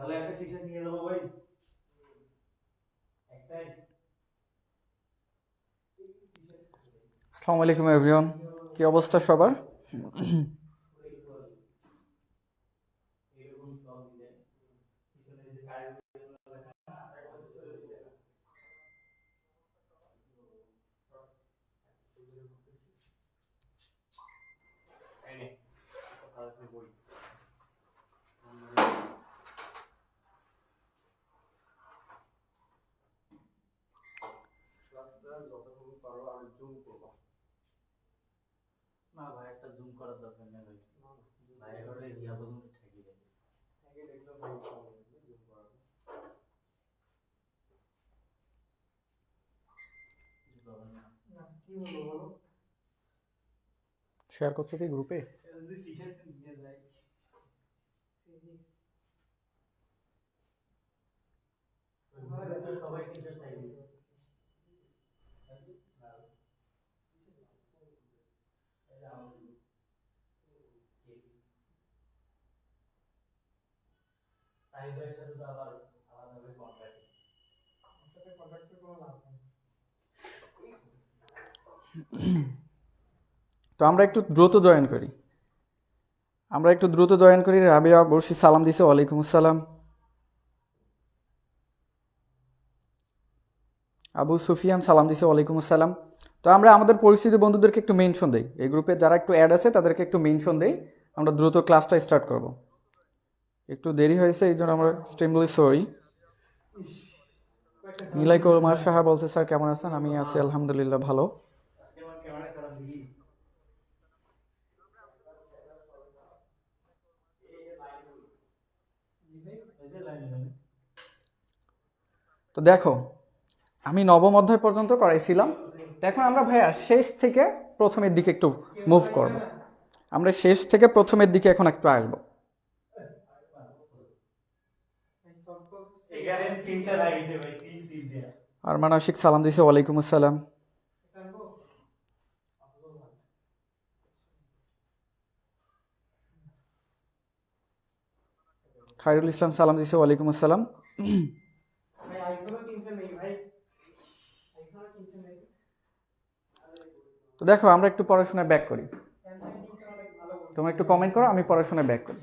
আসসালামু আলাইকুম এভরিওয়ান, কি অবস্থা সবার? না ভাই, একটা জুম করার দরকার নেই ভাই। ভাই হলে ইয়া পর্যন্ত ঠেকে যাবে। শেয়ার করছো কি গ্রুপে? সবাই টিচার চাইবে। তাইদের সাথে তো আবার আলাদাভাবে কন্ট্রাক্ট। তো আমরা একটু দ্রুত জয়েন করি। রাবিয়া বর্ষি সালাম দিছে, ওয়ালাইকুম আসসালাম। আবু সুফিয়ান সালাম দিছে, ওয়ালাইকুম আসসালাম। তো আমরা আমাদের পরিচিত বন্ধুদেরকে একটু মেনশন দেই, এই গ্রুপে যারা একটু অ্যাড আছে তাদেরকে একটু মেনশন দেই, আমরা দ্রুত ক্লাসটা স্টার্ট করব। একটু দেরি হয়েছে, এই জন্য আমরা এক্সট্রিমলি সরি। নীলাই কুমার সাহা বলছে, স্যার কেমন আছেন? আমি আছি আলহামদুলিল্লাহ ভালো। তো দেখো, আমি নবম অধ্যায় পর্যন্ত করাইছিলাম। এখন আমরা ভাইয়া শেষ থেকে প্রথমের দিকে একটু মুভ করব। আমরা শেষ থেকে প্রথমের দিকে এখন একটু আসব। আর মানসিক সালাম দিছে, ওয়ালাইকুম আসসালাম। খায়রুল ইসলাম সালাম দিছে, ওয়ালাইকুম আসসালাম। তো দেখো, আমরা একটু পড়াশোনায় ব্যাক করি। তোমরা একটু কমেন্ট করো, আমি পড়াশোনায় ব্যাক করি।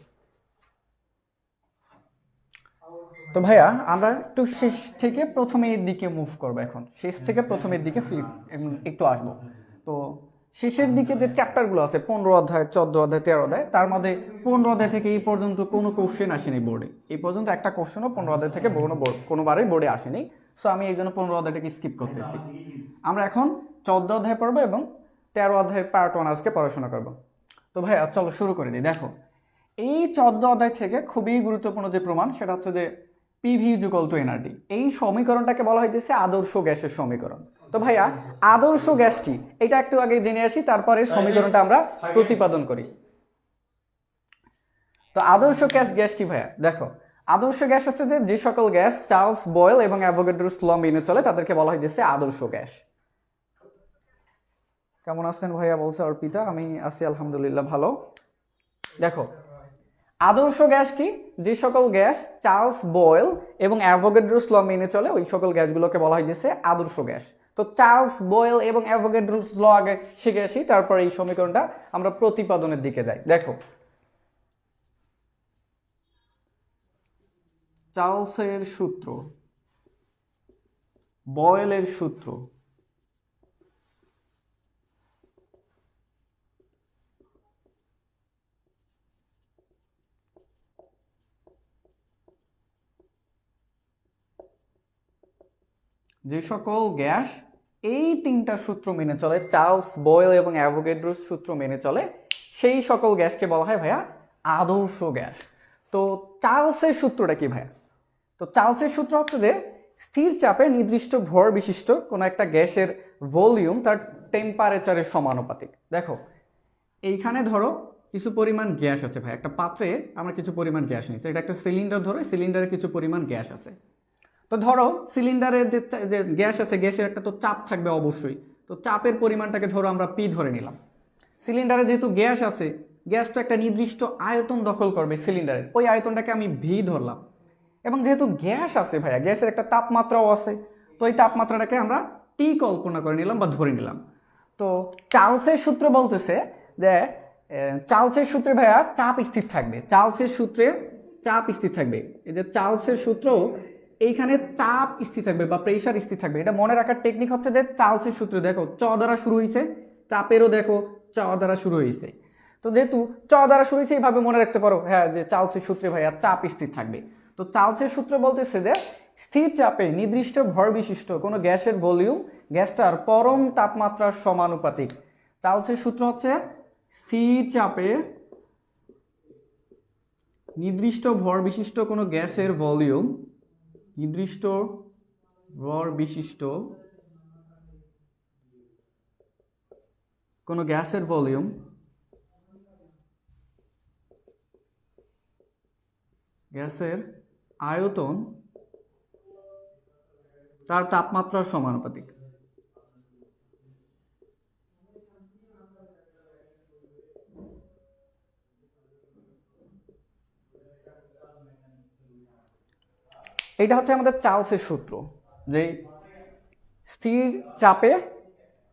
তো ভাইয়া আমরা একটু শেষ থেকে প্রথমের দিকে মুভ করবো। এখন শেষ থেকে প্রথমের দিকে একটু আসবো। তো শেষের দিকে যে চ্যাপ্টারগুলো আছে, 15 অধ্যায়, 14 অধ্যায়, 13 অধ্যায়, তার মধ্যে 15 অধ্যায় থেকে এই পর্যন্ত কোনো কোশ্চেন আসেনি বোর্ডে। এই পর্যন্ত একটা কোশ্চেনও 15 অধ্যায় থেকে কোনোবারই বোর্ডে আসেনি। সো আমি এই জন্য 15 অধ্যায়টাকে স্কিপ করতেছি। আমরা এখন 14 অধ্যায় পড়বো এবং 13 অধ্যায়ের পার্ট 1 আজকে পড়াশোনা করবো। তো ভাইয়া চলো শুরু করে দিই। দেখো, এই 14 অধ্যায় থেকে খুবই গুরুত্বপূর্ণ যে প্রমাণ, সেটা হচ্ছে যে পিভি ইকুয়াল টু এনআরটি। এই সমীকরণটাকে বলা হইতেছে আদর্শ গ্যাসের সমীকরণ। তো ভাইয়া আদর্শ গ্যাসটি, এটা একটু আগে জেনে আসি, তারপরে সমীকরণটা আমরা প্রতিপাদন করি। তো আদর্শ গ্যাস কি ভাইয়া? দেখো, আদর্শ গ্যাস হচ্ছে যে সকল গ্যাস চার্লস বয়েল এবং অ্যাভোগাড্রোস ল মেনে চলে, তাদেরকে বলা হইতেছে আদর্শ গ্যাস। কেমন আছেন ভাইয়া বলছে অর্পিতা? আমি আছি আলহামদুলিল্লাহ ভালো। দেখো, আদর্শ গ্যাস কি? যে সকল গ্যাস চার্লস বয়েল এবং অ্যাভোগাড্রোস ল মেনে চলে, ওই সকল গ্যাসগুলোকে বলা হইতেছে আদর্শ গ্যাস। তো চার্লস বয়েল এবং অ্যাভোগাড্রোস ল আগে শিখে আসি, তারপর এই সমীকরণটা আমরা প্রতিপাদনের দিকে যাই। দেখো, চার্লসের সূত্র, বয়েলের সূত্র, যে সকল গ্যাস এই তিনটা সূত্র মেনে চলে, চার্লস বয়েল এবং অ্যাভোগাড্রোস সূত্র মেনে চলে, সেই সকল গ্যাসকে বলা হয় ভাইয়া আদর্শ গ্যাস। তো চার্লসের সূত্রটা কি ভাইয়া? তো চার্লসের সূত্র হচ্ছে যে স্থির চাপে নির্দিষ্ট ভর বিশিষ্ট কোনো একটা গ্যাসের ভলিউম তার টেম্পারেচারের সমানুপাতিক। দেখো, এইখানে ধরো কিছু পরিমাণ গ্যাস আছে ভাই, একটা পাত্রে আমরা কিছু পরিমাণ গ্যাস নিচ্ছি। এটা একটা সিলিন্ডার, ধরো সিলিন্ডারে কিছু পরিমাণ গ্যাস আছে। তো ধরো সিলিন্ডারের যে গ্যাস আছে, গ্যাসের একটা তো চাপ থাকবে অবশ্যই। তো চাপের পরিমাণটাকে ধরো আমরা পি ধরে নিলাম। সিলিন্ডারে যেহেতু গ্যাস আছে, গ্যাস তো একটা নির্দিষ্ট আয়তন দখল করবে সিলিন্ডারের, ওই আয়তনটাকে আমি ভি ধরলাম। এবং যেহেতু গ্যাস আছে ভাইয়া, গ্যাসের একটা তাপমাত্রাও আছে, তো এই তাপমাত্রাটাকে আমরা টি কল্পনা করে নিলাম বা ধরে নিলাম। তো চার্লসের সূত্র বলতেছে যে চার্লসের সূত্রে ভাইয়া চাপ স্থির থাকবে, চার্লসের সূত্রে চাপ স্থির থাকবে। এই যে চার্লসের সূত্র, এইখানে চাপ স্থির থাকবে বা প্রেশার স্থির থাকবে। এটা মনে রাখার টেকনিক হচ্ছে যে চার্লসের সূত্র দেখো চ দ্বারা শুরু হয়েছে, চাপেরও দেখো চ দ্বারা শুরু হয়েছে। তো যেহেতু চ দ্বারা শুরু হয়েছে, এইভাবে মনে রাখতে পারো হ্যাঁ যে চার্লসের সূত্রে ভাইয়া চাপ স্থির থাকবে। তো চার্লসের সূত্র বলতেছে যে স্থির চাপে নির্দিষ্ট ভর বিশিষ্ট কোনো গ্যাসের ভলিউম গ্যাসটার পরম তাপমাত্রার সমানুপাতিক। চার্লসের সূত্র হচ্ছে স্থির চাপে নির্দিষ্ট ভর বিশিষ্ট কোনো গ্যাসের ভলিউম, নির্দিষ্ট ভর বিশিষ্ট কোনো গ্যাসের ভলিউম গ্যাসের আয়তন তার তাপমাত্রার সমানুপাতিক। এটা হচ্ছে আমাদের চার্লসের সূত্র, যে স্থির চাপে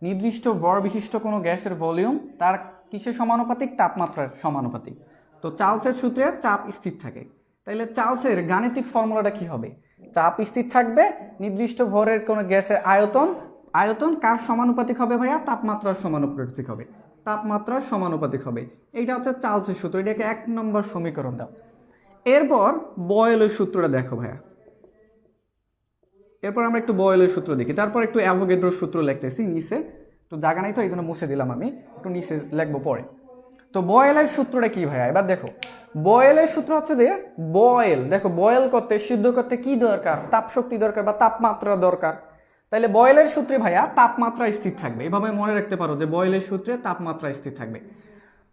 নির্দিষ্ট ভর বিশিষ্ট কোনো গ্যাসের ভলিউম তার কিসের সমানুপাতিক? তাপমাত্রার সমানুপাতিক। তো চার্লসের সূত্রে চাপ স্থির থাকে, তাইলে চার্লসের গাণিতিক ফর্মুলাটা কি হবে? চাপ স্থির থাকবে, নির্দিষ্ট ভরের কোনো গ্যাসের আয়তন, আয়তন কার সমানুপাতিক হবে ভাইয়া? তাপমাত্রার সমানুপাতিক হবে, তাপমাত্রার সমানুপাতিক হবে। এইটা হচ্ছে চার্লসের সূত্র, এটাকে 1 নম্বর সমীকরণ দাও। এরপর বয়েলের সূত্রটা দেখো ভাইয়া, এরপর আমরা একটু বয়েলের সূত্র দেখি, তারপর একটু অ্যাভোগাড্রোর সূত্র লিখতেছি নিচে, তো জায়গা নাই তো এই জন্য মুছে দিলাম, আমি একটু নিচে লিখবো পরে। তো বয়েলের সূত্রটা কি ভাইয়া? এবার দেখো বয়েলের সূত্র হচ্ছে যে বয়েল, দেখো বয়েল করতে সিদ্ধ করতে কি দরকার? তাপ শক্তি দরকার বা তাপমাত্রা দরকার। তাহলে বয়েলের সূত্রে ভাইয়া তাপমাত্রা স্থির থাকবে, এভাবে মনে রাখতে পারো যে বয়েলের সূত্রে তাপমাত্রা স্থির থাকবে।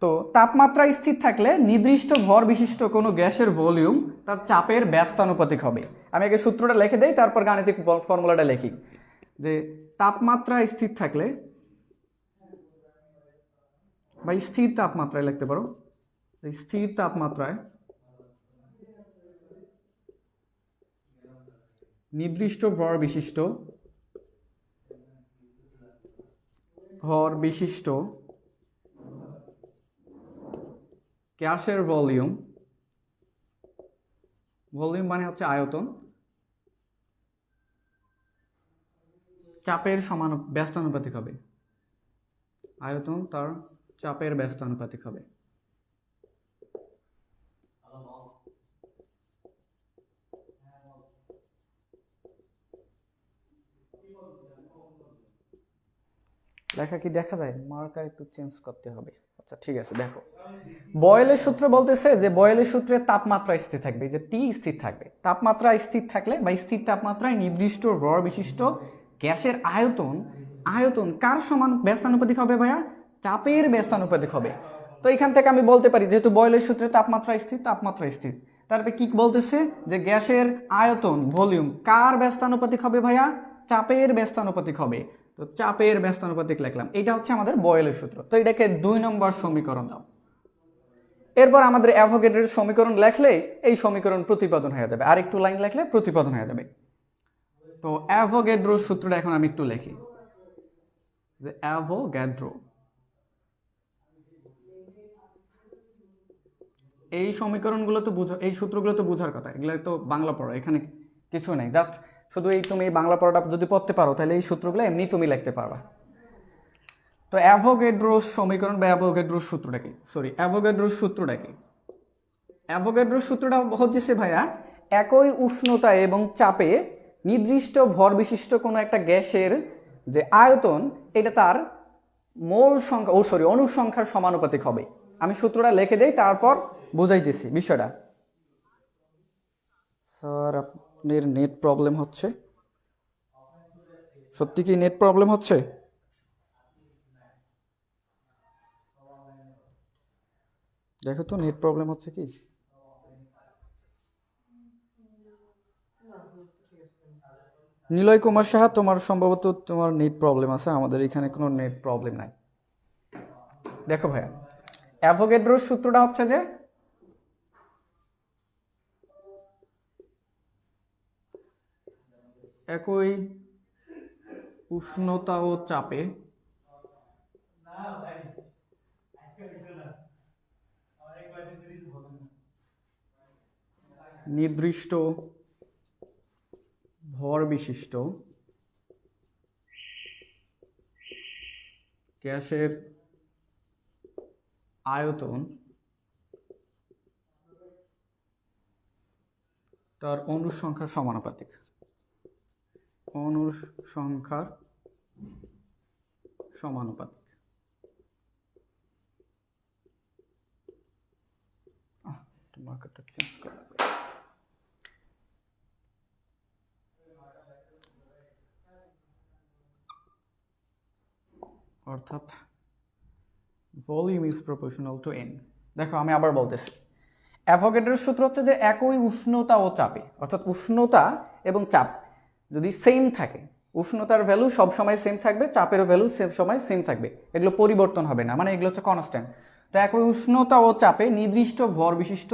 তো তাপমাত্রা স্থির থাকলে নির্দিষ্ট ভর বিশিষ্ট কোনো গ্যাসের ভলিউম তার চাপের ব্যস্তানুপাতিক হবে। আমি আগে সূত্রটা লিখে দেই, তারপর গাণিতিক ফর্মুলাটা লিখি। যে তাপমাত্রা স্থির থাকলে বা স্থির তাপমাত্রায় লিখতে পারো, স্থির তাপমাত্রায় নির্দিষ্ট ভর বিশিষ্ট গ্যাসের ভলিউম, ভলিউম মানে হচ্ছে আয়তন, চাপের ব্যস্তানুপাতিক হবে, আয়তন তার চাপের ব্যস্তানুপাতিক হবে। লেখা কি দেখা যায়? মার্কার একটু চেঞ্জ করতে হবে। আচ্ছা ঠিক আছে, দেখো বয়েলের সূত্র বলতেছে যে বয়েলের সূত্রে তাপমাত্রা স্থির থাকবে, যে টি স্থির থাকবে। তাপমাত্রা স্থির থাকলে বা স্থির তাপমাত্রায় নির্দিষ্ট ভর বিশিষ্ট গ্যাসের আয়তন, আয়তন কার সমান ব্যস্তানুপাতিক হবে ভাইয়া? চাপের ব্যস্তানুপাতিক হবে। তো এখান থেকে আমি বলতে পারি যেহেতু বয়েলের সূত্রে তাপমাত্রা স্থির, তাপমাত্রা স্থির, তারপরে কি বলতেছে যে গ্যাসের আয়তন ভলিউম কার ব্যস্তানুপাতিক হবে ভাইয়া? চাপের ব্যস্তানুপাতিক হবে। তো চাপের ব্যস্তানুপাতিক লিখলাম, এটা হচ্ছে আমাদের বয়েলের সূত্র। তো এটাকে 2 নম্বর সমীকরণ দাও। এরপর আমাদের অ্যাভোগাড্রোর সমীকরণ লেখলেই এই সমীকরণ প্রতিপাদন হয়ে যাবে, আর একটু লাইন লেখলে প্রতিপাদন হয়ে যাবে। তো অ্যাভোগাড্রোর সূত্রটা এখন আমি একটু লিখি, যে অ্যাভোগাড্রো, এই সমীকরণগুলো তো বুঝো, এই সূত্রগুলো তো বোঝার কথা, এগুলো তো বাংলা পড়ো, এখানে কিছু নেই, জাস্ট শুধু এই তুমি বাংলা পড়াটা যদি পড়তে পারো তাহলে এই সূত্রগুলো এমনি তুমি লিখতে পারবা। তো অ্যাভোগাড্রোর সমীকরণ বা অ্যাভোগাড্রোর সূত্রটা কি? অ্যাভোগাড্রোর সূত্রটা কি? অ্যাভোগাড্রোর সূত্রটা হচ্ছে ভাইয়া একই উষ্ণতা এবং চাপে নির্দিষ্ট ভর বিশিষ্ট কোনো একটা গ্যাসের যে আয়তন, এটা তার মোল সংখ্যা অণুর সংখ্যার সমানুপাতিক হবে। আমি সূত্রটা লিখে দেই, তারপর বুঝাইতেছি বিষয়টা। স্যার আপনার নেট প্রবলেম হচ্ছে? সত্যি কি নেট প্রবলেম হচ্ছে? দেখো তো নেট প্রবলেম হচ্ছে কি? নিলয় কুমার সাহা, তোমার সম্ভবত তোমার নেট প্রবলেম আছে, আমাদের এখানে কোনো নেট প্রবলেম নাই। দেখো ভাইয়া অ্যাভোগাড্রোর সূত্রটা হচ্ছে যে একই উষ্ণতা ও চাপে নির্দিষ্ট ভর বিশিষ্ট গ্যাসের আয়তন তার অণুর সংখ্যার সমানুপাতিক। অণুর সংখ্যার সমানুপাতিক। মার্কারটা চেঞ্জ করা। অর্থাৎ volume is proportional two N. দেখো আমি আবার বলতেছি, অ্যাভোগাড্রোর সূত্র হচ্ছে যে একই উষ্ণতা ও চাপে, অর্থাৎ উষ্ণতা এবং চাপ যদি সেম থাকে, উষ্ণতার ভ্যালু সবসময় সেম থাকবে, চাপের ভ্যালু সব সময় সেম থাকবে, এগুলো পরিবর্তন হবে না, মানে এগুলো হচ্ছে কনস্ট্যান্ট। তো একই উষ্ণতা ও চাপে নির্দিষ্ট ভর বিশিষ্ট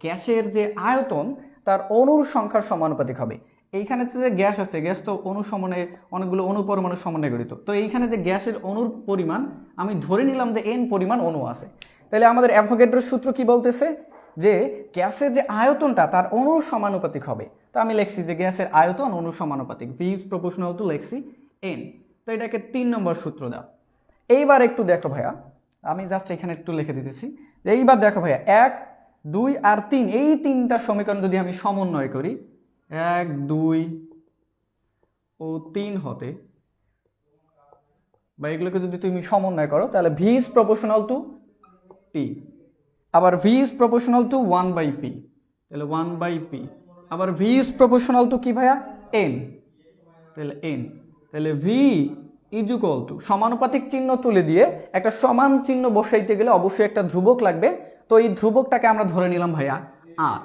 গ্যাসের যে আয়তন তার অণুর সংখ্যার সমানুপাতিক হবে। এইখানে যে গ্যাস আছে, গ্যাস তো অণু সমন্বয়ে, অনেকগুলো অণু পরমাণু সমন্বয়ে গঠিত। তো এইখানে যে গ্যাসের অণুর পরিমাণ আমি ধরে নিলাম যে এন পরিমাণ অণু আছে। তাহলে আমাদের অ্যাভোগাড্রোর সূত্র কি বলতেছে যে গ্যাসের যে আয়তনটা তার অণুর সমানুপাতিক হবে। তো আমি লিখছি যে গ্যাসের আয়তন অণুর সমানুপাতিক, ভি ইজ প্রপোর্শনাল টু লিখছি এন। তো এটাকে 3 নম্বর সূত্র দাও। এইবার একটু দেখো ভাইয়া, আমি জাস্ট এখানে একটু লিখে দিতেছি। এইবার দেখো ভাইয়া 1, 2 আর 3, এই 3টা সমীকরণ যদি আমি সমন্বয় করি 1, 2 ও 3 হতে, বা এগুলোকে যদি তুমি সমন্বয় করো তাহলে ভি ইজ প্রপোর্শনাল টু টি, আবার V is proportional to 1/p, তাহলে 1/p, আবার ভি ইজ প্রপোর্শনাল টু কি ভাইয়া এন, তাহলে এন, তাহলে ভি ইজ ইকুয়াল টু সমানুপাতিক চিহ্ন তুলে দিয়ে একটা সমান চিহ্ন বসাইতে গেলে অবশ্যই একটা ধ্রুবক লাগবে। তো এই ধ্রুবকটাকে আমরা ধরে নিলাম ভাইয়া আর,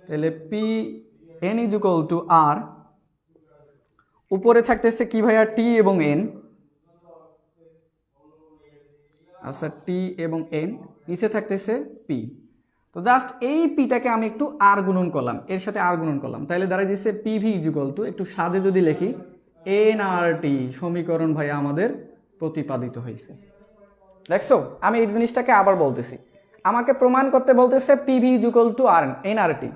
তাহলে P N is equal to R, উপরে থাকতেছে কি ভাইয়া টি এবং এন, আচ্ছা টি এবং এন, নিচে থাকতেছে পি। তো জাস্ট এই পিটাকে আমি একটু আর গুণন করলাম, এর সাথে আর গুণন করলাম, তাহলে দাঁড়াই দিচ্ছে পিভি ইকুয়াল টু, একটু সাজে যদি লিখি এন আর টি, সমীকরণ ভাইয়া আমাদের প্রতিপাদিত হয়েছে। দেখছো, আমি এই জিনিসটাকে আবার বলতেছি, আমাকে প্রমাণ করতে বলতেছে PV equal to R N R T.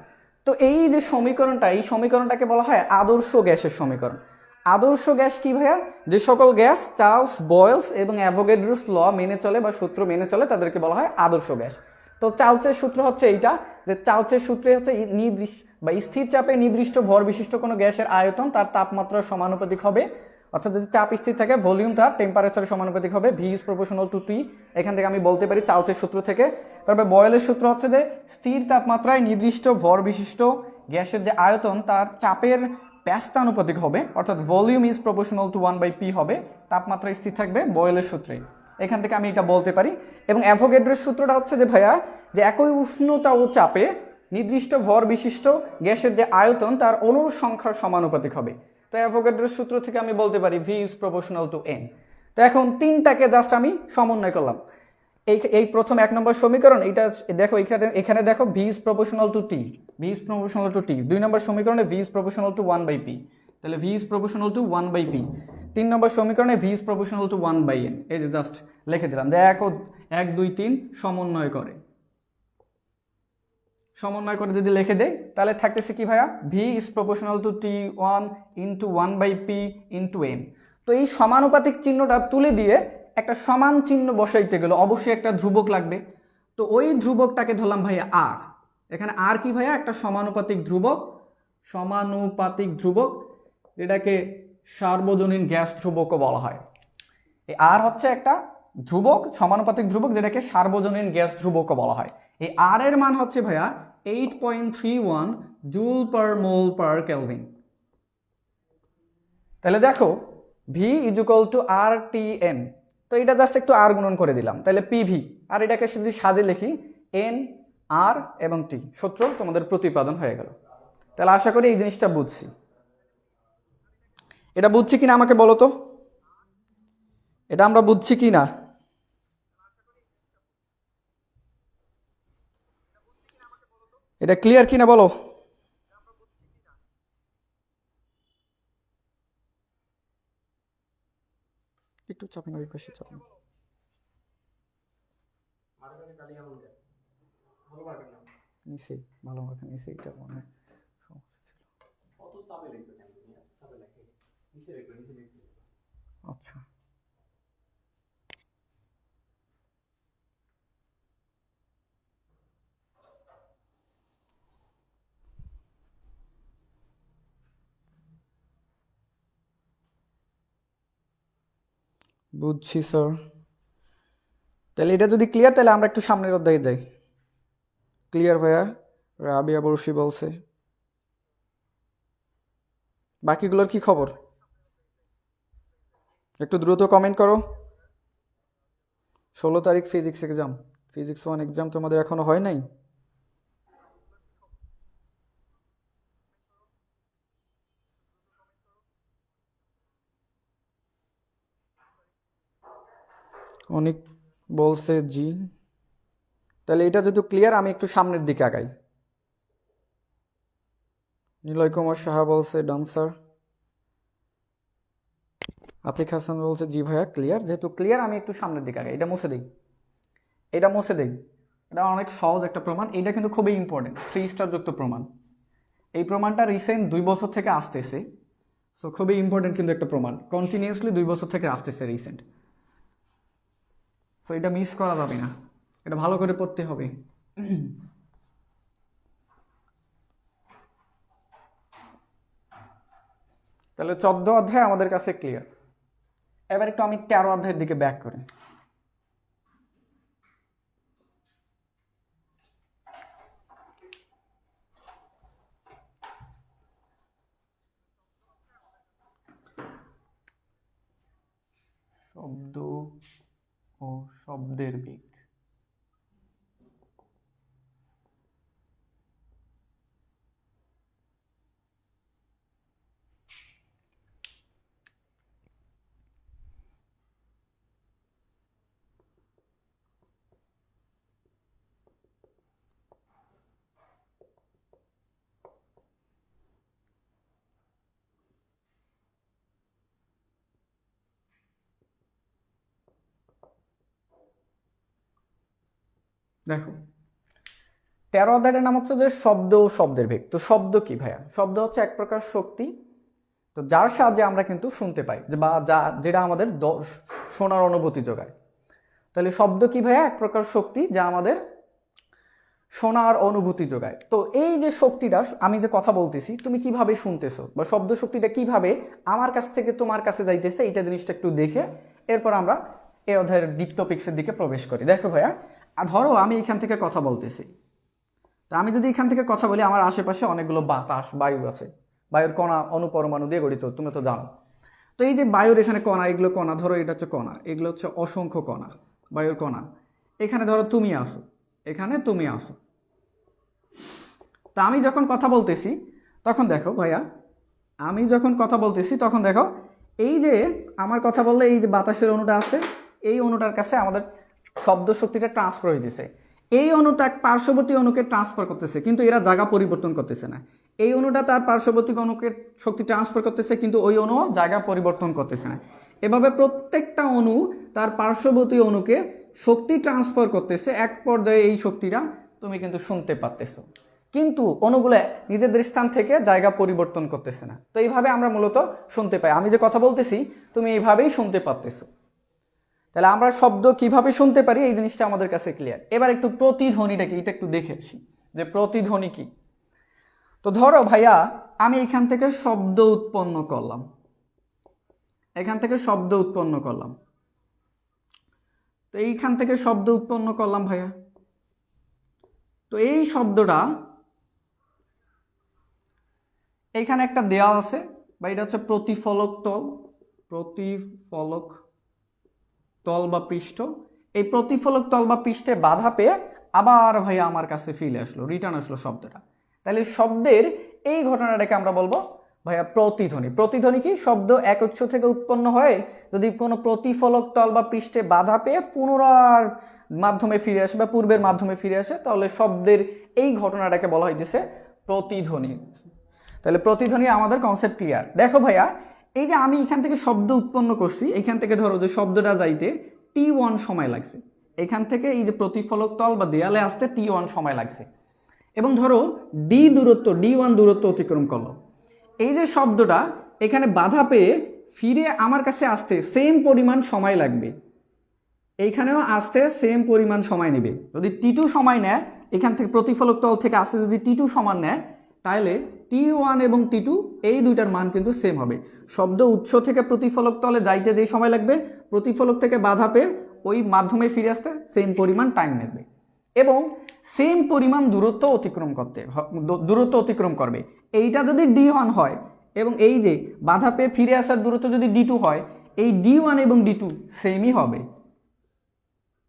তো এই যে সমীকরণটা, এই সমীকরণটাকে বলা হয় আদর্শ গ্যাসের সমীকরণ। আদর্শ গ্যাস কি ভাইয়া? যে সকল গ্যাস চার্লস বয়েলস এবং অ্যাভোগাড্রোস ল মেনে চলে বা সূত্র মেনে চলে তাদেরকে বলা হয় আদর্শ গ্যাস। তো চার্লসের সূত্র হচ্ছে এইটা, যে চার্লসের সূত্রে হচ্ছে নির্দিষ্ট বা স্থির চাপে নির্দিষ্ট ভর বিশিষ্ট কোনো গ্যাসের আয়তন তার তাপমাত্রার সমানুপাতিক হবে। অর্থাৎ যদি চাপ স্থির থাকে ভলিউম তার টেম্পারেচারের সমানুপাতিক হবে, ভি ইজ প্রপোর্শনাল টু টি। এখান থেকে আমি বলতে পারি চার্লসের সূত্র থেকে। তারপরে বয়েলের সূত্র হচ্ছে যে স্থির তাপমাত্রায় নির্দিষ্ট ভর বিশিষ্ট গ্যাসের যে আয়তন তার চাপের ব্যস্তানুপাতিক হবে, অর্থাৎ volume is proportional to 1/p হবে, তাপমাত্রা স্থির থাকবে বয়েলের সূত্রে। এখান থেকে আমি এটা বলতে পারি। এবং অ্যাভোগাড্রোর সূত্রটা হচ্ছে যে ভাইয়া, যে একই উষ্ণতা ও চাপে নির্দিষ্ট ভর বিশিষ্ট গ্যাসের যে আয়তন তার অণুর সংখ্যার সমানুপাতিক হবে। তো অ্যাভোগাড্রোর সূত্র থেকে আমি বলতে পারি V is proportional two N. তো এখন তিনটাকে জাস্ট আমি সমন্বয় করলাম। এই প্রথম 1 নম্বর সমীকরণ, এইটা দেখো, এখানে দেখো V is proportional to T, V is proportional to T. 2 নম্বর সমীকরণে V is proportional to 1/p, তাহলে V is proportional to 1/p। 3 নম্বর সমীকরণে V is proportional two 1/n। এই যে জাস্ট লিখে দিলাম, দেখো 1, 2, 3 সমন্বয় করে, সমন্বয় করে যদি লিখে দেয় তাহলে থাকতেছে কি ভাইয়া, V is proportional to T 1 into 1/p into N. তো এই সমানুপাতিক চিহ্নটা তুলে দিয়ে একটা সমান চিহ্ন বসাইতে গেলে অবশ্যই একটা ধ্রুবক লাগবে। তো ওই ধ্রুবকটাকে ধরলাম ভাইয়া আর। এখানে আর কি ভাইয়া? একটা সমানুপাতিক ধ্রুবক, সমানুপাতিক ধ্রুবক, যেটাকে সার্বজনীন গ্যাস ধ্রুবকও বলা হয়। এই আর হচ্ছে একটা ধ্রুবক, সমানুপাতিক ধ্রুবক, যেটাকে সার্বজনীন গ্যাস ধ্রুবকও বলা হয়। এই আর এর মান হচ্ছে ভাইয়া 8.31 জুল পার মোল পার কেলভিন। তাহলে দেখো V is equal to R T N. তো এটা জাস্ট একটু আর গুণন করে দিলাম, তাহলে পিভি। আর এটাকে যদি সাজে লিখি এন আর এবং টি, সূত্র তোমাদের প্রতিপাদন হয়ে গেল। তাহলে আশা করি এই জিনিসটা বুঝছি। এটা বুঝছি কিনা আমাকে বলো তো, এটা আমরা বুঝছি কি না? এটা ক্লিয়ার কিনা বলো। একটু চাপেন, ওই পাশে চাপেন। নিচে ভালো মার্কা নিচে, এটা মনে হয় সমস্যা ছিল। আচ্ছা, বুঝছি স্যার। তাহলে এটা যদি ক্লিয়ার, তাহলে আমরা একটু সামনের অধ্যায়ে যাই। ক্লিয়ার ভাইয়া? রাবিয়া বর্ষি বলছে। বাকিগুলোর কি খবর? একটু দ্রুত কমেন্ট করো। 16 তারিখ ফিজিক্স এক্সাম, ফিজিক্স 1 এক্সাম তোমাদের এখনো হয় নাই? অনেক বলছে জি। তাহলে এটা যদি ক্লিয়ার, আমি একটু সামনের দিকে আগাই। নিলয় কুমার সাহা বলছে ডান স্যার। আতিক হাসান বলছে জি ভাইয়া ক্লিয়ার। যেহেতু ক্লিয়ার, আমি একটু সামনের দিকে আগাই। এটা মুছে দিই, এটা মুছে দিই। এটা অনেক সহজ একটা প্রমাণ, এটা কিন্তু খুবই ইম্পর্টেন্ট, 3 স্টার যুক্ত প্রমাণ। এই প্রমাণটা রিসেন্ট 2 বছর থেকে আসতেছে, সো খুবই ইম্পর্টেন্ট কিন্তু একটা প্রমাণ, কন্টিনিউয়াসলি 2 বছর থেকে আসতেছে রিসেন্ট। সো এটা মিস করা যাবে না, এটা ভালো করে পড়তে হবে। তাহলে 14 অধ্যায় আমাদের কাছে ক্লিয়ার। এবার একটু আমি 13 অধ্যায়ের দিকে ব্যাক করি। শব্দ ও শব্দের বেগ। দেখো 13 অধ্যায়ের নাম হচ্ছে যে শব্দ ও শব্দের বেগ। তো শব্দ কি ভাইয়া? শব্দ হচ্ছে এক প্রকার শক্তি, তো যার সাহায্যে আমরা কিন্তু শুনতে পাই, বা যেটা আমাদের শোনার অনুভূতি যোগায়। তাহলে শব্দ কি ভাইয়া? এক প্রকার শক্তি যা আমাদের শোনার অনুভূতি যোগায়। তো এই যে শক্তিটা, আমি যে কথা বলতেছি, তুমি কিভাবে শুনতেছো, বা শব্দ শক্তিটা কিভাবে আমার কাছ থেকে তোমার কাছে যাইতেছে, এইটা জিনিসটা একটু দেখে এরপর আমরা এই অধ্যায়ের ডিপ টপিক্সের দিকে প্রবেশ করি। দেখো ভাইয়া, ধরো আমি এখান থেকে কথা বলতেছি, তা আমি যদি এখান থেকে কথা বলি, আমার আশেপাশে অনেকগুলো বাতাস, বায়ু আছে, বায়ুর কণা অনুপরমাণু দিয়ে গঠিত, তুমি তো জানো। তো এই যে বায়ুর এখানে কণা, এগুলো কণা, ধরো এটা হচ্ছে কণা, এগুলো হচ্ছে অসংখ্য কণা, বায়ুর কণা। এখানে ধরো তুমি আসো, এখানে তুমি আসো। তা আমি যখন কথা বলতেছি, তখন দেখো ভাইয়া, আমি যখন কথা বলতেছি তখন দেখো, এই যে আমার কথা বললে এই যে বাতাসের অণুটা আছে, এই অণুটার কাছে আমাদের শব্দ শক্তিটা ট্রান্সফার হইতেছে। এই অণুটা এক পার্শ্ববর্তী অণুকে ট্রান্সফার করতেছে, কিন্তু এরা জায়গা পরিবর্তন করতেছে না। এই অণুটা তার পার্শ্ববর্তী অণুকে শক্তি ট্রান্সফার করতেছে, কিন্তু ওই অণু জায়গা পরিবর্তন করতেছে না। এভাবে প্রত্যেকটা অণু তার পার্শ্ববর্তী অণুকে শক্তি ট্রান্সফার করতেছে, এক পর্যায়ে এই শক্তিটা তুমি কিন্তু শুনতে পারতেছো, কিন্তু অণুগুলো নিজেদের স্থান থেকে জায়গা পরিবর্তন করতেছে না। তো এইভাবে আমরা মূলত শুনতে পাই। আমি যে কথা বলতেছি, তুমি এইভাবেই শুনতে পারতেছো। তাহলে আমরা শব্দ কিভাবে শুনতে পারি, এই জিনিসটা আমাদের কাছে ক্লিয়ার। এবার একটু প্রতিধ্বনিটা কি, এটা একটু দেখে আসি যে প্রতিধ্বনি কি। তো ধরো ভাইয়া, আমি এখান থেকে শব্দ উৎপন্ন করলাম, এখান থেকে শব্দ উৎপন্ন করলাম, তো এইখান থেকে শব্দ উৎপন্ন করলাম ভাইয়া। তো এই শব্দটা, এইখানে একটা দেয়াল আছে, বা এটা হচ্ছে প্রতিফলক তল, প্রতিফলক তল বা পৃষ্ঠ। এই প্রতিফলক তল বা পৃষ্ঠে বাধা পেয়ে আবার ভাইয়া আমার কাছে ফিরে আসলো, রিটার্ন আসলো শব্দটা। তাহলে শব্দের এই ঘটনাটাকে আমরা বলবো ভাইয়া প্রতিধ্বনি। প্রতিধ্বনি কি? শব্দ এক উৎস থেকে উৎপন্ন হয়ে যদি কোনো প্রতিফলক তল বা পৃষ্ঠে বাধা পেয়ে পুনরার মাধ্যমে ফিরে আসে, বা পূর্বের মাধ্যমে ফিরে আসে, তাহলে শব্দের এই ঘটনাটাকে বলা হইতেছে প্রতিধ্বনি। তাহলে প্রতিধ্বনি আমাদের কনসেপ্ট ক্লিয়ার। দেখো ভাইয়া, এই যে আমি এখান থেকে শব্দ উৎপন্ন করছি, এখান থেকে ধরো যে শব্দটা যাইতে T1 সময় লাগছে, এখান থেকে এই যে প্রতিফলক তল বা দেয়ালে আসতে T1 সময় লাগছে, এবং ধরো D1 দূরত্ব অতিক্রম করলো। এই যে শব্দটা এখানে বাধা পেয়ে ফিরে আমার কাছে আসতে সেম পরিমাণ সময় লাগবে, এইখানেও আসতে সেম পরিমাণ সময় নেবে। যদি T2 সময় নেয়, এখান থেকে প্রতিফলক তল থেকে আসতে যদি T2 সমান নেয়, তাহলে T1 এবং T2 এই দুইটার মান কিন্তু সেম হবে। শব্দ উৎস থেকে প্রতিফলক তলে যাইতে যে সময় লাগবে, প্রতিফলক থেকে বাধা পেয়ে ওই মাধ্যমে ফিরে আসতে সেম পরিমাণ টাইম নেবে, এবং সেম পরিমাণ দূরত্ব অতিক্রম করবে। এইটা যদি D1 হয় এবং এই যে বাধা পেয়ে ফিরে আসার দূরত্ব যদি D2 হয়, এই D1 এবং D2 সেমই হবে।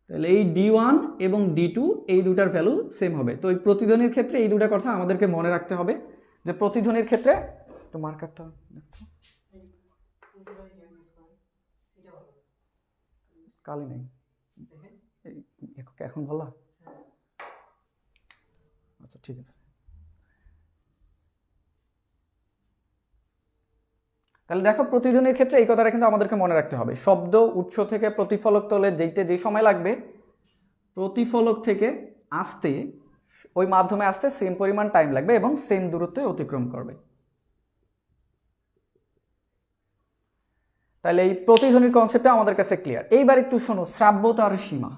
তাহলে এই D1 এবং D2 এই দুটার ভ্যালু সেম হবে। তো এই প্রতিধ্বনির ক্ষেত্রে এই দুটা কথা আমাদেরকে মনে রাখতে হবে, যে প্রতিধ্বনির ক্ষেত্রে একটু মার্কারটা কালি নেই এখন বলা, আচ্ছা ঠিক আছে। তাহলে দেখো প্রতিধ্বনির ক্ষেত্রে এই কথাটা কিন্তু আমাদেরকে মনে রাখতে হবে, শব্দ উৎস থেকে প্রতিফলক তলে যেতে যে সময় লাগবে, প্রতিফলক থেকে আসতে ওই মাধ্যমে আসতে সেম পরিমাণ টাইম লাগবে এবং সেম দূরত্বে অতিক্রম করবে। তাহলে এই প্রতিধ্বনির কনসেপ্টটা আমাদের কাছে ক্লিয়ার। এইবার একটু শোনো, শ্রাব্যতার সীমা।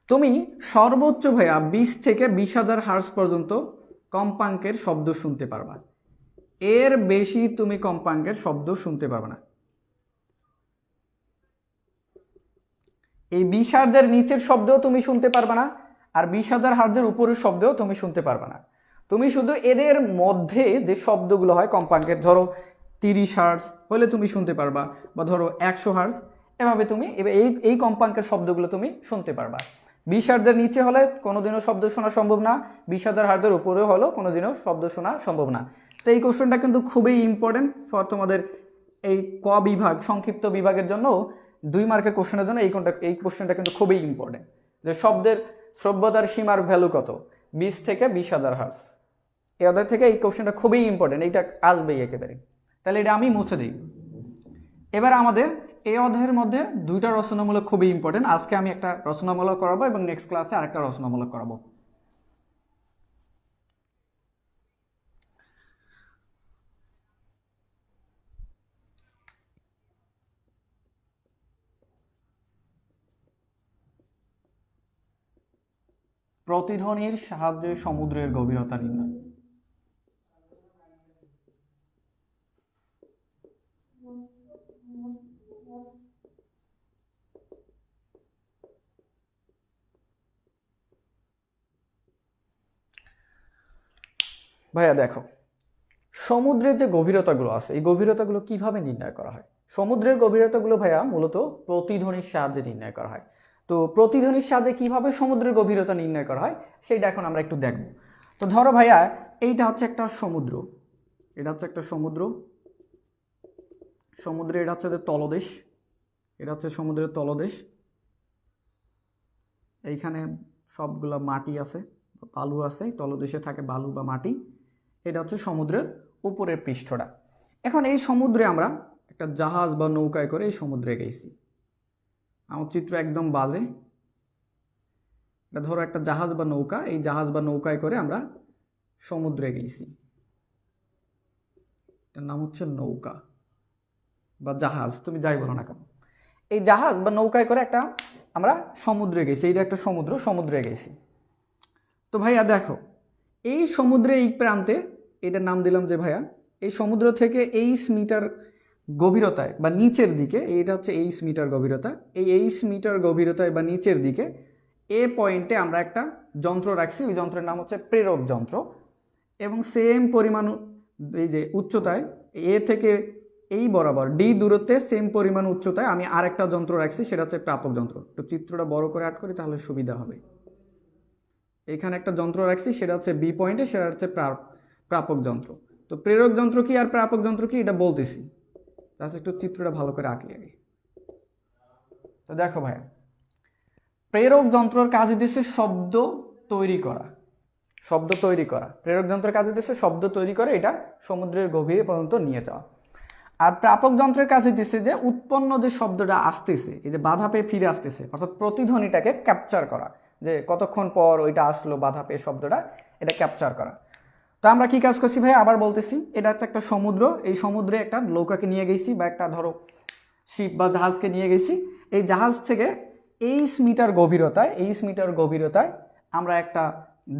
তুমি সর্বোচ্চ ভাইয়া 20 থেকে 20,000 হার্জ পর্যন্ত কম্পাঙ্কের শব্দ শুনতে পারবা, এর বেশি তুমি কম্পাঙ্কের শব্দ শুনতে পারবে না। এই 20 হার্জের নিচের শব্দও তুমি শুনতে পারবে না, আর 20,000 হার্জের উপরের শব্দও তুমি শুনতে পারবে না। তুমি শুধু এদের মধ্যে যে শব্দগুলো হয় কম্পাঙ্কের, ধরো 30 হার্জ হলে তুমি শুনতে পারবা, বা ধরো 100 হার্জ, এভাবে তুমি এই কম্পাঙ্কের শব্দগুলো তুমি শুনতে পারবা। 20 হার্জের নিচে হলে কোনোদিনও শব্দ শোনা সম্ভব না, 20,000 হার্জের উপরে হলেও কোনোদিনও শব্দ শোনা সম্ভব না। তো এই কোশ্চেনটা কিন্তু খুবই ইম্পর্টেন্ট ফর তোমাদের এই ক বিভাগ, সংক্ষিপ্ত বিভাগের জন্য 2 মার্কের কোশ্চেনের জন্য এই কোশ্চেনটা কিন্তু খুবই ইম্পর্টেন্ট, যে শব্দের শ্রব্যতার সীমার ভ্যালু কত, 20 থেকে 20,000 হার্জ। এদের থেকে এই কোশ্চেনটা খুবই ইম্পর্টেন্ট, এইটা আসবেই একেবারে। তাহলে এটা আমি মুছে দিই। এবার আমাদের এই অধ্যায়ের মধ্যে 2টা রচনামূলক খুবই ইম্পর্টেন্ট। আজকে আমি একটা রচনামূলক করাবো এবং নেক্সট ক্লাসে আরেকটা রচনামূলক করাবো। প্রতিধ্বনির সাহায্যে সমুদ্রের গভীরতা নির্ণয়। ভাইয়া দেখো, সমুদ্রের যে গভীরতাগুলো আছে, এই গভীরতাগুলো কিভাবে নির্ণয় করা হয়? সমুদ্রের গভীরতাগুলো ভাইয়া মূলত প্রতিধ্বনির সাহায্যে নির্ণয় করা হয়। তো প্রতিধ্বনির সাহায্যে কিভাবে সমুদ্রের গভীরতা নির্ণয় করা হয় সেটা এখন আমরা একটু দেখব। তো ধরো ভাইয়া, এইটা হচ্ছে একটা সমুদ্র, এটা হচ্ছে একটা সমুদ্রে এটা হচ্ছে তলদেশ, এটা হচ্ছে সমুদ্রের তলদেশ। এইখানে সবগুলা মাটি আছে, বালু আছে, তলদেশে থাকে বালু বা মাটি। এটা হচ্ছে সমুদ্রের উপরের পৃষ্ঠটা। এখন এই সমুদ্রে আমরা একটা জাহাজ বা নৌকায় করে এই সমুদ্রে গেছি। আমার চিত্র একদম বাজে। এটা ধরো একটা জাহাজ বা নৌকা, এই জাহাজ বা নৌকায় করে আমরা সমুদ্রে গেছি। এটার নাম হচ্ছে নৌকা বা জাহাজ, তুমি যাই বলো না কেন। এই জাহাজ বা নৌকায় করে আমরা সমুদ্রে গেছি, এইটা একটা সমুদ্রে গেছি। তো ভাইয়া দেখো, এই সমুদ্রে এই প্রান্তে, এটার নাম দিলাম যে ভাইয়া, এই সমুদ্র থেকে 8 মিটার গভীরতায় বা নিচের দিকে, এইটা হচ্ছে 8 মিটার গভীরতা, এই 8 মিটার গভীরতায় বা নিচের দিকে এ পয়েন্টে আমরা একটা যন্ত্র রাখছি। ওই যন্ত্রের নাম হচ্ছে প্রেরক যন্ত্র, এবং সেম পরিমাণ এই যে উচ্চতায় এ থেকে এই বরাবর ডি দূরত্বে সেম পরিমাণ উচ্চতায় আমি আরেকটা যন্ত্র রাখছি, সেটা হচ্ছে প্রাপক যন্ত্র। তো চিত্রটা বড় করে আট করি তাহলে সুবিধা হবে। এখানে একটা যন্ত্র রাখছি, সেটা হচ্ছে বি পয়েন্টে, সেটা হচ্ছে প্রাপক যন্ত্র। তো প্রেরক যন্ত্র কি আর প্রাপক যন্ত্র কি এটা বলতেছি, তাহলে একটু চিত্রটা ভালো করে আঁকি আগে। তো দেখো ভাইয়া, প্রেরক যন্ত্রের কাজ হচ্ছে শব্দ তৈরি করা। প্রেরক যন্ত্রের কাজ হচ্ছে শব্দ তৈরি করে এটা সমুদ্রের গভীরে পর্যন্ত নিয়ে যাওয়া। আর প্রাপক যন্ত্রের কাজ হইতেছে যে উৎপন্ন যে শব্দটা আসতেছে, এই যে বাধা পেয়ে ফিরে আসতেছে, অর্থাৎ প্রতিধ্বনিটাকে ক্যাপচার করা, যে কতক্ষণ পর ওইটা আসলো বাধা পেয়ে শব্দটা, এটা ক্যাপচার করা। তো আমরা কি কাজ করছি ভাই, আবার বলতেছি, এটা হচ্ছে একটা সমুদ্র, এই সমুদ্রে একটা নৌকাকে নিয়ে গেছি বা একটা ধরো শিপ বা জাহাজকে নিয়ে গেছি, এই জাহাজ থেকে 23 মিটার গভীরতায় আমরা একটা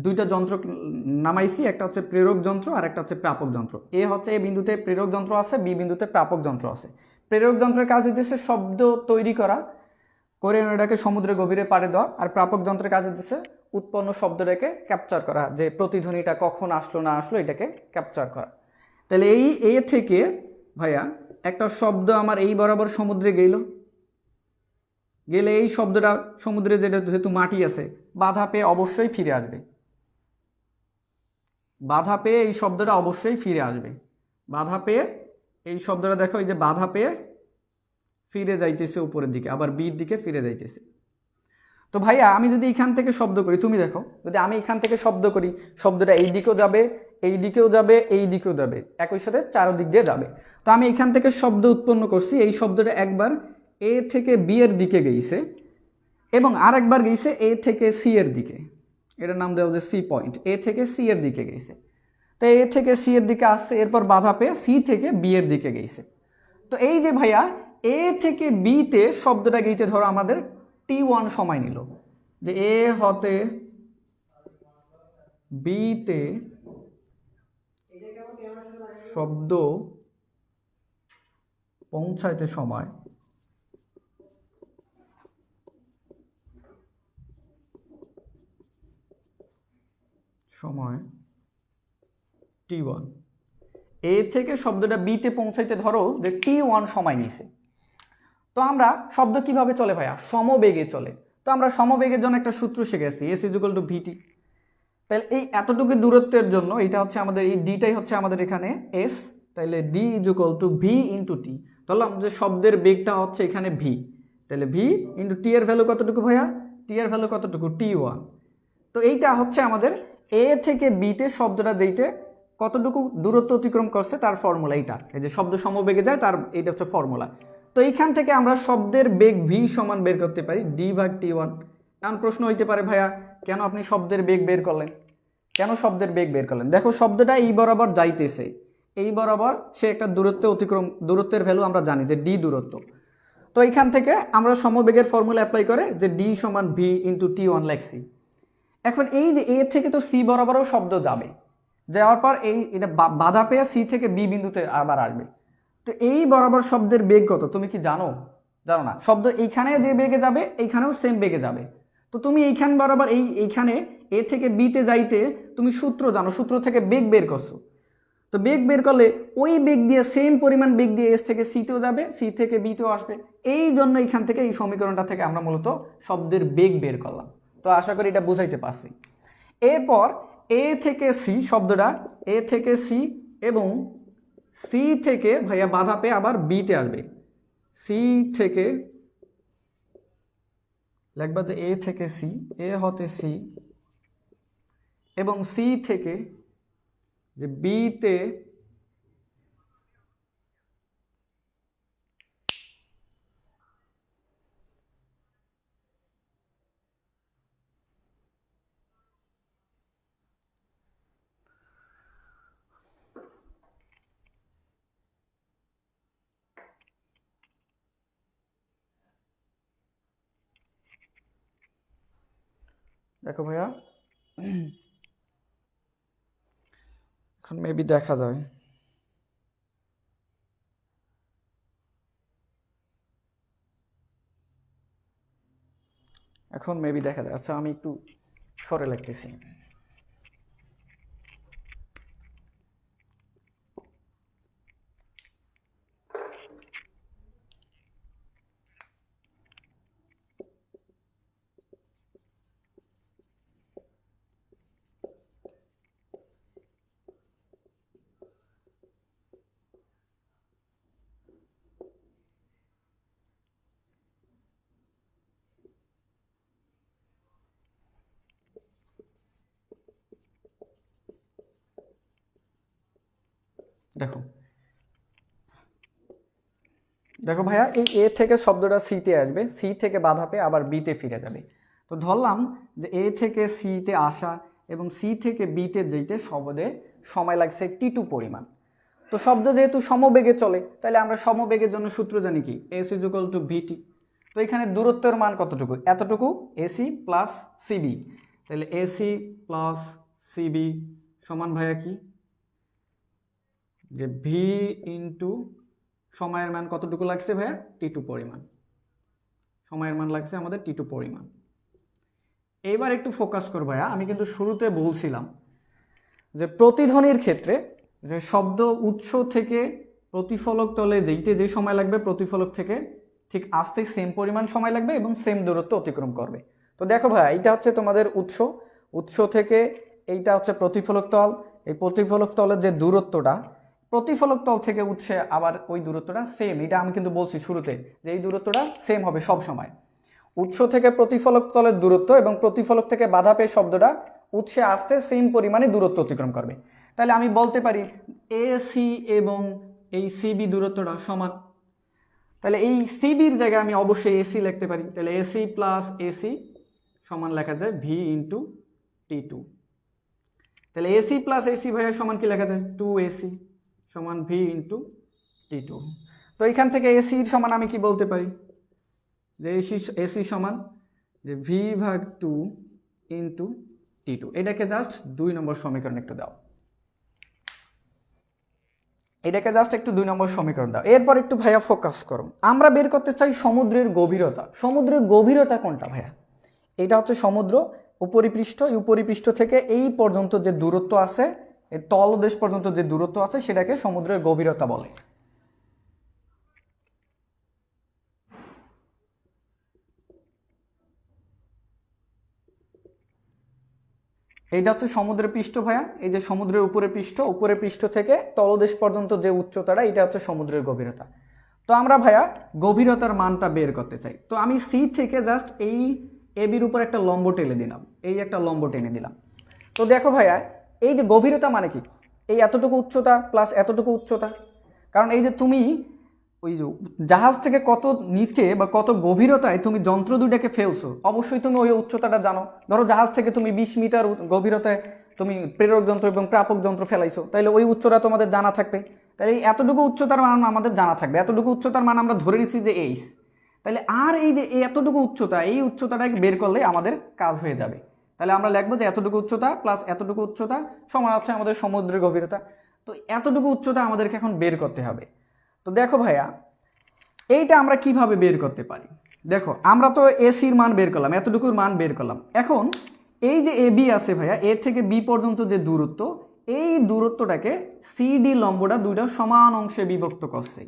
দুইটা যন্ত্র নামাইছি, একটা হচ্ছে প্রেরক যন্ত্র আর একটা হচ্ছে প্রাপক যন্ত্র। এ হচ্ছে এ বিন্দুতে প্রেরক যন্ত্র আছে, বি বিন্দুতে প্রাপক যন্ত্র আছে। প্রেরক যন্ত্রের কাজ হইতেছে শব্দ তৈরি করা, করে এটাকে সমুদ্রের গভীরে পাড়ে দেওয়া, আর প্রাপক যন্ত্রের কাজ হচ্ছে উৎপন্ন শব্দটাকে ক্যাপচার করা, যে প্রতিধ্বনিটা কখন আসলো না আসলো এটাকে ক্যাপচার করা। তাহলে এই এ থেকে ভাইয়া একটা শব্দ আমার এই বরাবর সমুদ্রে গেলে এই শব্দটা সমুদ্রে যেহেতু মাটি আছে, বাধা পেয়ে অবশ্যই ফিরে আসবে, বাধা পেয়ে এই শব্দটা অবশ্যই ফিরে আসবে। বাধা পেয়ে এই শব্দটা দেখো, এই যে বাধা পেয়ে ফিরে যাইতেছে উপরের দিকে, আবার বির দিকে ফিরে যাইতেছে। তো ভাইয়া আমি যদি এখান থেকে শব্দ করি, তুমি দেখো যদি আমি এখান থেকে শব্দ করি, শব্দটা এই দিকেও যাবে, এই দিকেও যাবে, এই দিকেও যাবে, একই সাথে চারদিক দিয়ে যাবে। তো আমি এখান থেকে শব্দ উৎপন্ন করছি, এই শব্দটা একবার এ থেকে বি এর দিকে গেছে এবং আর একবার গেছে এ থেকে সি এর দিকে, এটার নাম দেওয়া যে সি পয়েন্ট, এ থেকে সি এর দিকে গেছে। তো এ থেকে সি এর দিকে আসছে, এরপর বাধা পেয়ে সি থেকে বি এর দিকে গেছে। তো এই যে ভাইয়া এ থেকে বিতে শব্দটা গেইতে ধরো আমাদের T1 সময় নিল, যে এ হতে বিতে শব্দ পৌঁছাইতে সময় T1, এ থেকে শব্দটা বিতে পৌঁছাইতে ধরো যে T1 সময় নিছে। তো আমরা শব্দ কিভাবে চলে ভাইয়া, সমবেগে চলে। তো আমরা সমবেগের জন্য একটা সূত্র শিখেছি, এস ইকুয়াল টু ভিটি। তাহলে এই এতটুকু দূরত্বের জন্য এটা হচ্ছে আমাদের, এই ডিটাই হচ্ছে আমাদের এখানে এস, তাহলে D equal to V into T. ধরলাম যে শব্দের বেগটা হচ্ছে এখানে ভি, তাহলে ভি ইন্টু টি এর ভ্যালু কতটুকু ভাইয়া, টি এর ভ্যালু কতটুকু, T1। তো এইটা হচ্ছে আমাদের এ থেকে বিতে শব্দটা যেইতে কতটুকু দূরত্ব অতিক্রম করছে তার ফর্মুলা এইটা, এই যে শব্দ সমবেগে যায় তার এইটা হচ্ছে ফর্মুলা। তো এইখান থেকে আমরা শব্দের বেগ ভি সমান বের করতে পারি ডি ভাগ T1। কারণ প্রশ্ন হইতে পারে ভাইয়া কেন আপনি শব্দের বেগ বের করলেন, কেন শব্দের বেগ বের করলেন? দেখো শব্দটা এই বরাবর যাইতেছে, এই বরাবর সে একটা দূরত্ব অতিক্রম, দূরত্বের ভ্যালু আমরা জানি যে ডি দূরত্ব। তো এইখান থেকে আমরা সমবেগের ফর্মুলা অ্যাপ্লাই করে যে ডি সমান ভি ইন্টু T1 লেখছি। এখন এই যে এ থেকে তো সি বরাবরও শব্দ যাবে, যাওয়ার পর এই এটা বাধা পেয়ে সি থেকে বি বিন্দুতে আবার আসবে। তো এই বরাবর শব্দের বেগ কত তুমি কি জানো? জানো না। শব্দ এইখানে যে বেগে যাবে এইখানেও সেম বেগে যাবে। তো তুমি এইখান বরাবর এইখানে এ থেকে বিতে যাইতে তুমি সূত্র জানো, সূত্র থেকে বেগ বের করছো। তো বেগ বের করলে ওই বেগ দিয়ে সেম পরিমাণ বেগ দিয়ে এস থেকে সিতেও যাবে, সি থেকে বিতেও আসবে। এই জন্য এইখান থেকে এই সমীকরণটা থেকে আমরা মূলত শব্দের বেগ বের করলাম। তো আশা করি এটা বুঝাইতে পারছি। এরপর এ থেকে সি শব্দটা, এ থেকে সি এবং সি থেকে ভাইয়া বাধা পেয়ে আবার বিতে আসবে, সি থেকে লিখবা যে এ থেকে সি, এ হতে সি এবং সি থেকে যে বিতে দেখো ভাইয়া এখন মেবি দেখা যায়, এখন মেবি দেখা যায়। আচ্ছা আমি একটু সরে লিখতেছি। দেখো দেখো ভাইয়া এই এ থেকে শব্দটা সিতে আসবে, সি থেকে বাধা পেয়ে আবার বিতে ফিরে যাবে। তো ধরলাম যে এ থেকে সিতে আসা এবং সি থেকে বিতে যেতে শব্দে সময় লাগছে টি2 পরিমাণ। তো শব্দ যেহেতু সমবেগে চলে, তাহলে আমরা সমবেগের জন্য সূত্র জানি কি, এস ইজ ইকুয়াল টু ভিটি। তো এখানে দূরত্বের মান কতটুকু, এতটুকু, এসি প্লাস সিবি। তাহলে এসি প্লাস সিবি সমান ভাইয়া কি, যে ভি ইন্টু সময়ের মান কতটুকু লাগছে ভাইয়া, টি2 পরিমাণ। সময়ের মান লাগছে আমাদের টি2 পরিমাণ। এবার একটু ফোকাস কর ভাইয়া, আমি কিন্তু শুরুতে বলছিলাম যে প্রতিধ্বনির ক্ষেত্রে যে শব্দ উৎস থেকে প্রতিফলক তলে যেতে যে সময় লাগবে, প্রতিফলক থেকে ঠিক আসতে সেম পরিমাণ সময় লাগবে এবং সেম দূরত্ব অতিক্রম করবে। তো দেখো ভাইয়া, এইটা হচ্ছে তোমাদের উৎস, উৎস থেকে এইটা হচ্ছে প্রতিফলক তল। এই প্রতিফলক তলের যে দূরত্বটা, প্রতিফলক তল থেকে উৎসে আবার ওই দূরত্বটা সেম, এটা আমি কিন্তু বলছি শুরুতে যে এই দূরত্বটা সেম হবে সব সময়। উৎস থেকে প্রতিফলক তলের দূরত্ব এবং প্রতিফলক থেকে বাধা পেয়ে শব্দটা উৎসে আসতে সেম পরিমাণে দূরত্ব অতিক্রম করবে। তাহলে আমি বলতে পারি এ সি এবং এই সিবি দূরত্বটা সমান। তাহলে এই সিবির জায়গায় আমি অবশ্যই এসি লিখতে পারি। তাহলে এসি প্লাস এসি সমান লেখা যায় ভি ইন্টু টি2। তাহলে এসি প্লাস এসি ভাইয়া সমান কি লেখা যায়, 2AC সমান ভি ইন্টু টি2। তো এখান থেকে এসির সমান আমি কি বলতে পারি, যে এসি সমান যে ভি ভাগ 2 ইন্টু টি2। এটাকে জাস্ট 2 নম্বর সমীকরণ একটু দাও, এটাকে জাস্ট একটু 2 নম্বর সমীকরণ দাও। এরপর একটু ভাইয়া ফোকাস করো, আমরা বের করতে চাই সমুদ্রের গভীরতা। সমুদ্রের গভীরতা কোনটা ভাইয়া, এটা হচ্ছে সমুদ্র উপরিপৃষ্ঠ, এই উপরিপৃষ্ঠ থেকে এই পর্যন্ত যে দূরত্ব আছে, এই তলদেশ পর্যন্ত যে দূরত্ব আছে সেটাকে সমুদ্রের গভীরতা বলে। এইটা হচ্ছে সমুদ্রের পৃষ্ঠ ভাইয়া, এই যে সমুদ্রের উপরের পৃষ্ঠ, উপরের পৃষ্ঠ থেকে তলদেশ পর্যন্ত যে উচ্চতাটা, এটা হচ্ছে সমুদ্রের গভীরতা। তো আমরা ভাইয়া গভীরতার মানটা বের করতে চাই। তো আমি সি থেকে জাস্ট এই এবির উপর একটা লম্ব টেনে দিলাম, এই একটা লম্ব টেনে দিলাম। তো দেখো ভাইয়া, এই যে গভীরতা মানে কি, এই এতটুকু উচ্চতা প্লাস এতটুকু উচ্চতা। কারণ এই যে তুমি ওই যে জাহাজ থেকে কত নিচে বা কত গভীরতায় তুমি যন্ত্র দুইটাকে ফেলছো, অবশ্যই তুমি ওই উচ্চতাটা জানো। ধরো জাহাজ থেকে তুমি 20 মিটার গভীরতায় তুমি প্রেরক যন্ত্র এবং প্রাপক যন্ত্র ফেলাইছো, তাইলে ওই উচ্চতা তোমাদের জানা থাকবে। তাহলে এতটুকু উচ্চতার মান আমাদের জানা থাকবে, এতটুকু উচ্চতার মান আমরা ধরে নিচ্ছি যে এইচ। তাহলে আর এই যে এতটুকু উচ্চতা, এই উচ্চতাটাকে বের করলে আমাদের কাজ হয়ে যাবে। তাহলে আমরা লিখবো যে এতটুকু উচ্চতা প্লাস এতটুকু উচ্চতা সমান হচ্ছে আমাদের সমুদ্রের গভীরতা। তো এতটুকু উচ্চতা আমাদেরকে এখন বের করতে হবে। তো দেখো ভাইয়া, এইটা আমরা কিভাবে বের করতে পারি, দেখো আমরা তো এসির মান বের করলাম, এতটুকুর মান বের করলাম। এখন এই যে এ বি আছে ভাইয়া, এ থেকে বি পর্যন্ত যে দূরত্ব, এই দূরত্বটাকে সিডি লম্বটা দুইটা সমান অংশে বিভক্ত করছে।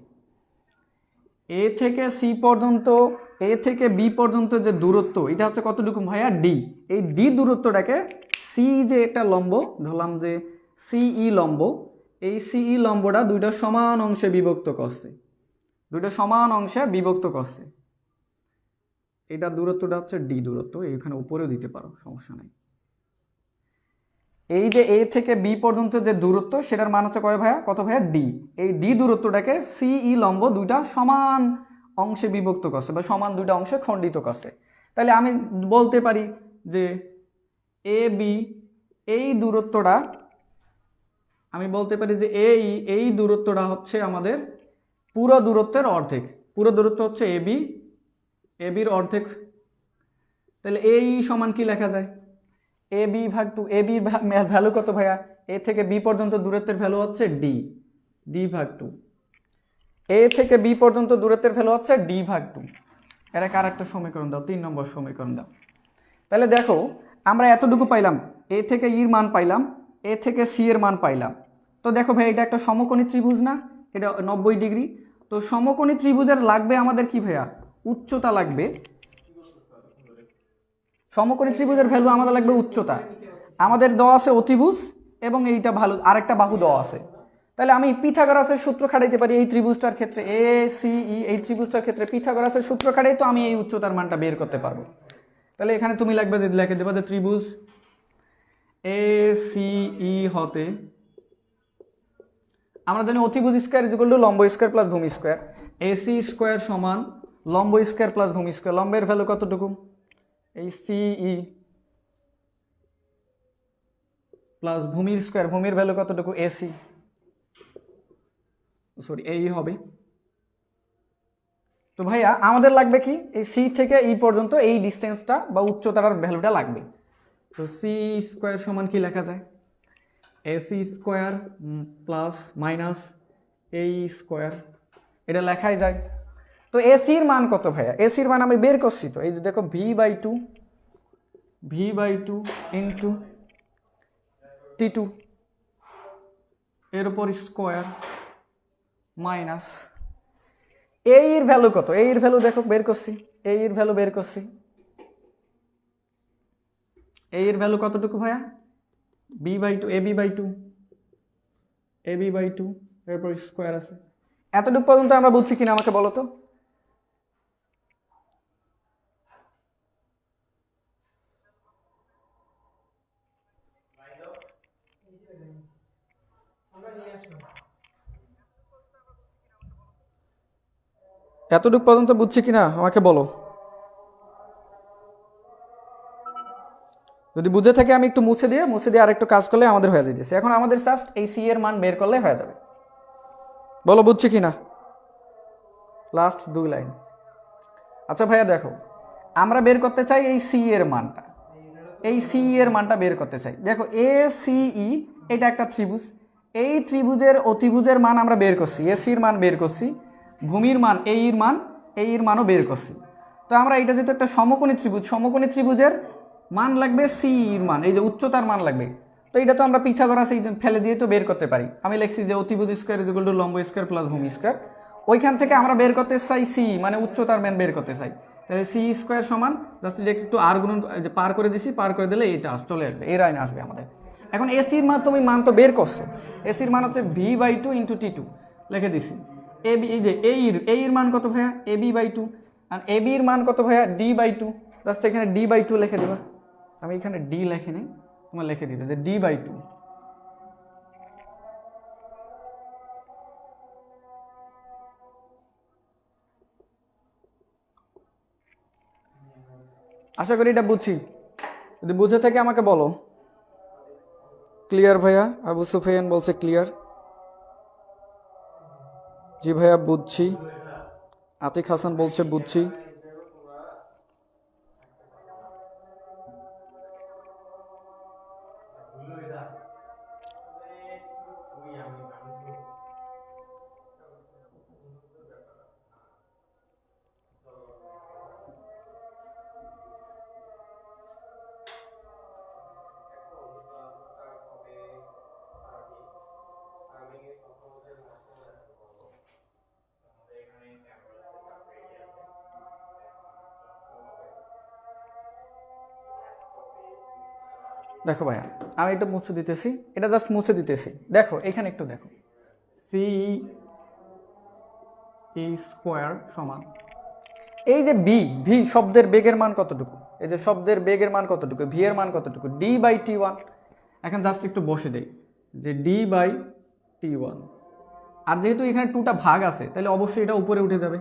এ থেকে সি পর্যন্ত, এ থেকে বি পর্যন্ত যে দূরত্ব, এটা হচ্ছে কতটুকু ভাইয়া, ডি। এই ডি দূরত্বটাকে সি যে একটা লম্ব ধরলাম যে সিই লম্ব, এই সিই লম্বটা দুইটা সমান অংশে বিভক্ত করছে, দুইটা সমান অংশে বিভক্ত করছে। এটা দূরত্বটা হচ্ছে ডি দূরত্ব, এইখানে উপরেও দিতে পারো, সমস্যা নাই। এই যে এ থেকে বি পর্যন্ত যে দূরত্ব, সেটার মান হচ্ছে কয় ভাইয়া, কত ভাইয়া, ডি। এই ডি দূরত্বটাকে সিই লম্ব দুইটা সমান অংশে বিভক্ত করছে বা সমান দুইটা অংশে খণ্ডিত করছে। তাহলে আমি বলতে পারি যে এ বি এই দূরত্বটা, আমি বলতে পারি যে এই দূরত্বটা হচ্ছে আমাদের পুরো দূরত্বের অর্ধেক। পুরো দূরত্ব হচ্ছে এবি, এবির অর্ধেক। তাহলে এই সমান কি লেখা যায়, এ বি ভাগ 2। এ বির ভ্যালু কত ভাইয়া, এ থেকে বি পর্যন্ত দূরত্বের ভ্যালু হচ্ছে ডি, ডি ভাগ 2। এ থেকে বি পর্যন্ত দূরত্বের ভ্যালু হচ্ছে ডি ভাগ 2। এর আর একটা সমীকরণ দাও, 3 নম্বর সমীকরণ দাও। তাহলে দেখো আমরা এতটুকু পাইলাম, এ থেকে ইর মান পাইলাম, এ থেকে সি এর মান পাইলাম। তো দেখো ভাই, এটা একটা সমকোণী ত্রিভুজ না, এটা 90 ডিগ্রি। তো সমকোণী ত্রিভুজের লাগবে আমাদের কি ভাইয়া, উচ্চতা লাগবে। সমকোণী ত্রিভুজের ভ্যালু আমাদের লাগবে উচ্চতা। আমাদের দেওয়া আছে অতিভুজ এবং এইটা ভালো আরেকটা বাহু দেওয়া আছে। তাহলে আমি পিথাগোরাসের সূত্র খাটাইতে পারি এই ত্রিভুজটার ক্ষেত্রে, এ সি ই, এই ত্রিভুজটার ক্ষেত্রে পিথাগোরাসের সূত্র খাটাই তো আমি এই উচ্চতার মানটা বের করতে পারবো। তাহলে এখানে তুমি লিখবে, লিখে দেবা যে ত্রিভুজ এ সি ই হতে আমরা জানি অতিভুজ স্কয়ার ইজ ইকুয়াল টু লম্ব স্কয়ার প্লাস ভূমি স্কয়ার। এসি স্কোয়ার সমান লম্ব স্কোয়ার প্লাস ভূমি স্কোয়ার। লম্বের ভ্যালু কতটুকু? এই সিই প্লাস ভূমির স্কোয়ার, ভূমির ভ্যালু কতটুকু? এসি, সরি এই হবে। তো ভাইয়া আমাদের লাগবে কি এই সি থেকে এই পর্যন্ত এই ডিস্টেন্সটা বা উচ্চতার ভ্যালুটা লাগবে। তো সি স্কোয়ার সমান কি লেখা যায়? এসি স্কোয়ার প্লাস মাইনাস এই স্কোয়ার, এটা লেখাই যায়। তো এসির মান কত ভাইয়া? এসির মান আমি বের করছি তো, এই যে দেখো V by two into T2 এর উপর স্কোয়ার মাইনাস এর ভ্যালু কত? এর ভ্যালু দেখো বের করছি, এর ভ্যালু বের করছি। এর ভ্যালু কতটুকু ভাইয়া? b/2 ab/2 এরপর স্কোয়ার আছে। এতটুকু পর্যন্ত আমরা বুঝছি কিনা আমাকে বলো তো? এতটুকু পর্যন্ত বুঝছি কিনা আমাকে বলো। যদি বুঝে থাকে আমি একটু মুছে দিয়ে আরেকটু কাজ করলে আমাদের হয়ে যেতেছে। এখন আমাদের জাস্ট এই সি এর মান বের করলে হয়ে যাবে। বলো বুঝছি কিনা? Last 2 line. আচ্ছা ভাইয়া দেখো, আমরা বের করতে চাই এই সি এর মানটা, এই সি এর মানটা বের করতে চাই। দেখো এ সিই এটা একটা ত্রিভুজ, এই ত্রিভুজের অতিভুজের মান আমরা বের করছি, এসির মান বের করছি, ভূমির মান এই মানও বের করছি। তো আমরা এটা যেহেতু একটা সমকোণী ত্রিভুজ, সমকোণী ত্রিভুজের মান লাগবে সি এর মান, এই যে উচ্চতার মান লাগবে। তো এটা তো আমরা পিথাগোরাস ফেলে দিয়ে তো বের করতে পারি। আমি লিখছি যে অতিভুজ স্কোয়ার ইজ ইকুয়াল টু লম্ব স্কোয়ার প্লাস ভূমি স্কোয়ার। ওইখান থেকে আমরা বের করতে চাই সি মানে উচ্চতার মান বের করতে চাই। তাহলে সি স্কোয়ার সমান জাস্ট একটু আর গুণন পার করে দিছি, পার করে দিলে এটা চলে আসবে, এই লাইন আসবে আমাদের। এখন এসির মান তুমি মান তো বের করছো, এসির মান হচ্ছে v/2 ইন্টু T2 লিখে দিছি। এবি এই যে এর মান কত ভাইয়া? ab/2। আর এবির মান কত ভাইয়া? d/2। জাস্ট এখানে d/2 লিখে দেবা। আমি এখানে d লিখে নিই, তোমার লিখে দিবে যে d/2। আশা করি এটা বুঝছি। যদি বুঝে থাকে আমাকে বলো। ক্লিয়ার ভাইয়া? আবু সুফিয়ান বলছে ক্লিয়ার। জি ভাইয়া বুঝছি। আতিক হাসান বলছে বুঝছি। দেখো ভাইয়া আমি এটা মুছে দিতেছি, এটা জাস্ট মুছে দিতেছি। দেখো এখানে একটু দেখো, সি স্কোয়ার সমান এই যে ভি শব্দের বেগের মান কতটুকু? এই যে শব্দের বেগের মান কতটুকু? ভি এর মান কতটুকু? d/t1। এখন জাস্ট একটু বসে দেই যে d/t1। আর যেহেতু এখানে 2টা ভাগ আছে তাহলে অবশ্যই এটা উপরে উঠে যাবে।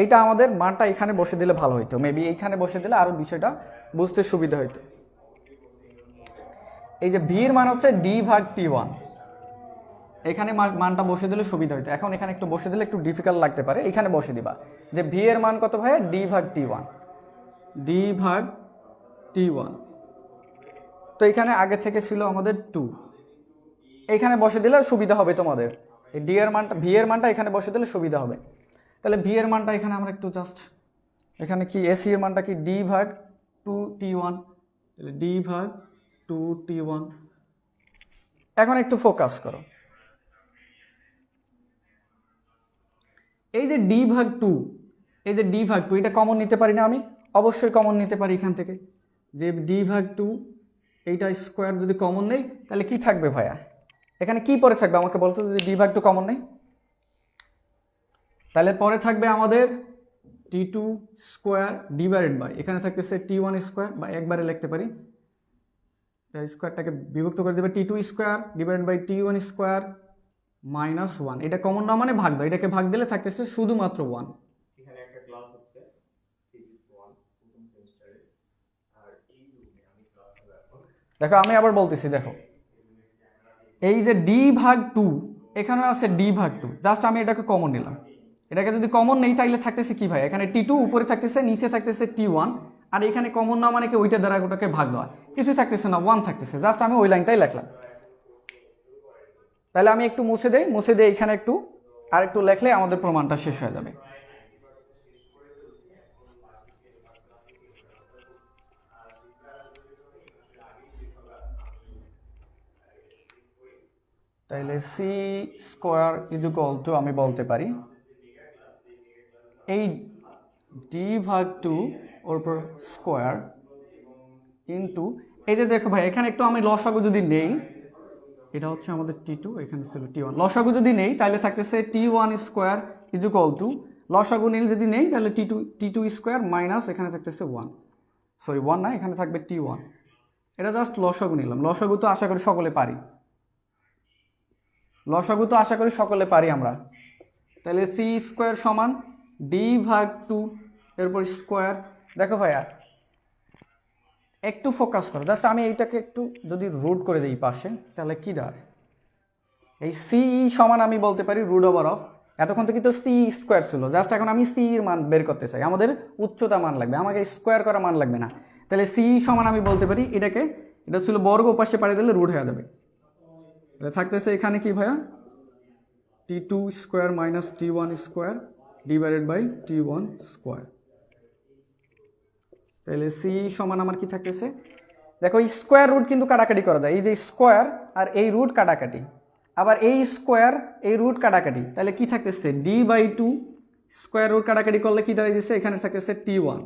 এইটা আমাদের মানটা এখানে বসে দিলে ভালো হইতো, মেবি এইখানে বসে দিলে আরো বিষয়টা বুঝতে সুবিধা হইতো। এই যে ভি এর মান হচ্ছে d/t1, এখানে মানটা বসে দিলে সুবিধা হইতো। এখন এখানে একটু বসে দিলে একটু ডিফিকাল্ট লাগতে পারে, এখানে বসে দিবা যে ভি এর মান কত ভাই? d/t1। তো এখানে আগে থেকে ছিল আমাদের 2, এইখানে বসে দিলে সুবিধা হবে তোমাদের। এই ডি এর মানটা ভি এর মানটা এখানে বসে দিলে সুবিধা হবে। তাহলে ভি এর মানটা এখানে আমরা একটু জাস্ট এখানে কি এসি এর মানটা কি d/2t1, তাহলে d/2t1। এখন একটু ফোকাস করো, এই যে d/2, এই যে d/2 এটা কমন নিতে পারি না আমি? অবশ্যই কমন নিতে পারি এখান থেকে, যে d/2 এইটা স্কোয়ার যদি কমন নেই তাহলে কি থাকবে ভাইয়া? এখানে কি পরে থাকবে আমাকে বলতো? যদি d/2 কমন নেই তাহলে পরে থাকবে আমাদের t2 স্কোয়ার ডিভাইডেড বাই এখানে থাকতেছে t1 স্কোয়ার, বা একবারে লিখতে পারি স্কোয়ারটাকে বিভক্ত করে দেবে t2 square divided by t1 square -1, এটা কমন না মানে ভাগ দাও, এটাকে ভাগ দিলে থাকতেছে শুধুমাত্র 1। এখানে একটা ক্লাস হচ্ছে ফিজিক্স 1 প্রথম সেমিস্টারে, আর এই রুমে আমি ক্লাস নেব এখন। দেখো আমি আবার বলতেছি, দেখো এই যে d/2, এখানে আছে d/2, জাস্ট আমি এটাকে কমন নিলাম। এটাকে যদি কমন নেই তাইলে থাকতেছে কি ভাই, এখানে t2 উপরে থাকতেছে, নিচে থাকতেছে t1, আর এখানে কমন না মানে কি ওইটা দ্বারা ওটাকে ভাগ দেওয়া, কিছু থাকতেছে না, 1 থাকতেছে, জাস্ট আমি ওই লাইনটাই লিখলাম। তাহলে আমি একটু মুছে দেই এখানে একটু, আর একটু লেখলে আমাদের প্রমাণটা শেষ হয়ে যাবে। তাইলে c² আমি বলতে পারি এই d/2 ওর উপর স্কোয়ার ইন্টু, এই যে দেখো ভাই এখানে একটু আমি লসাগু যদি নেই, এটা হচ্ছে আমাদের t2, এখানে ছিল t1, লসাগু যদি নেই তাহলে থাকতেছে t1² লসাগু নিল যদি নেই তাহলে t2² মাইনাস এখানে থাকতেছে 1, সরি 1 না, এখানে থাকবে t1। এটা জাস্ট লসাগু নিলাম, লসাগু তো আশা করি সকলে পারি আমরা। তাহলে c² সমান d/2 এর উপর স্কোয়ার। দেখো ভাইয়া একটু ফোকাস করো, জাস্ট আমি এইটাকে একটু যদি রুট করে দিই পাশে, তাহলে কি দাঁড়ায়, এই সি সমান আমি বলতে পারি √, এতক্ষণ থেকে তো c² ছিল, জাস্ট এখন আমি c এর মান বের করতে চাই, আমাদের উচ্চতা মান লাগবে, আমাকে স্কোয়ার করা মান লাগবে না। তাহলে c সমান আমি বলতে পারি এটা ছিল বর্গ, পাশে পাড়ে দিলে রুট হয়ে যাবে। তাহলে থাকতেছে এখানে কি ভাইয়া, t2² minus t1² divided by t1²। তাহলে c সমান আমার কি থাকতেছে, দেখো স্কোয়ার রুট কিন্তু কাটাকাটি করা যায়, এই যে স্কোয়ার আর এই রুট কাটাকাটি, আবার এই স্কোয়ার এই রুট কাটাকাটি, তাহলে কি থাকতেছে d/2, স্কোয়ার রুট কাটাকাটি করলে কি দাঁড়িয়ে দিচ্ছে, এখানে থাকতেছে t1।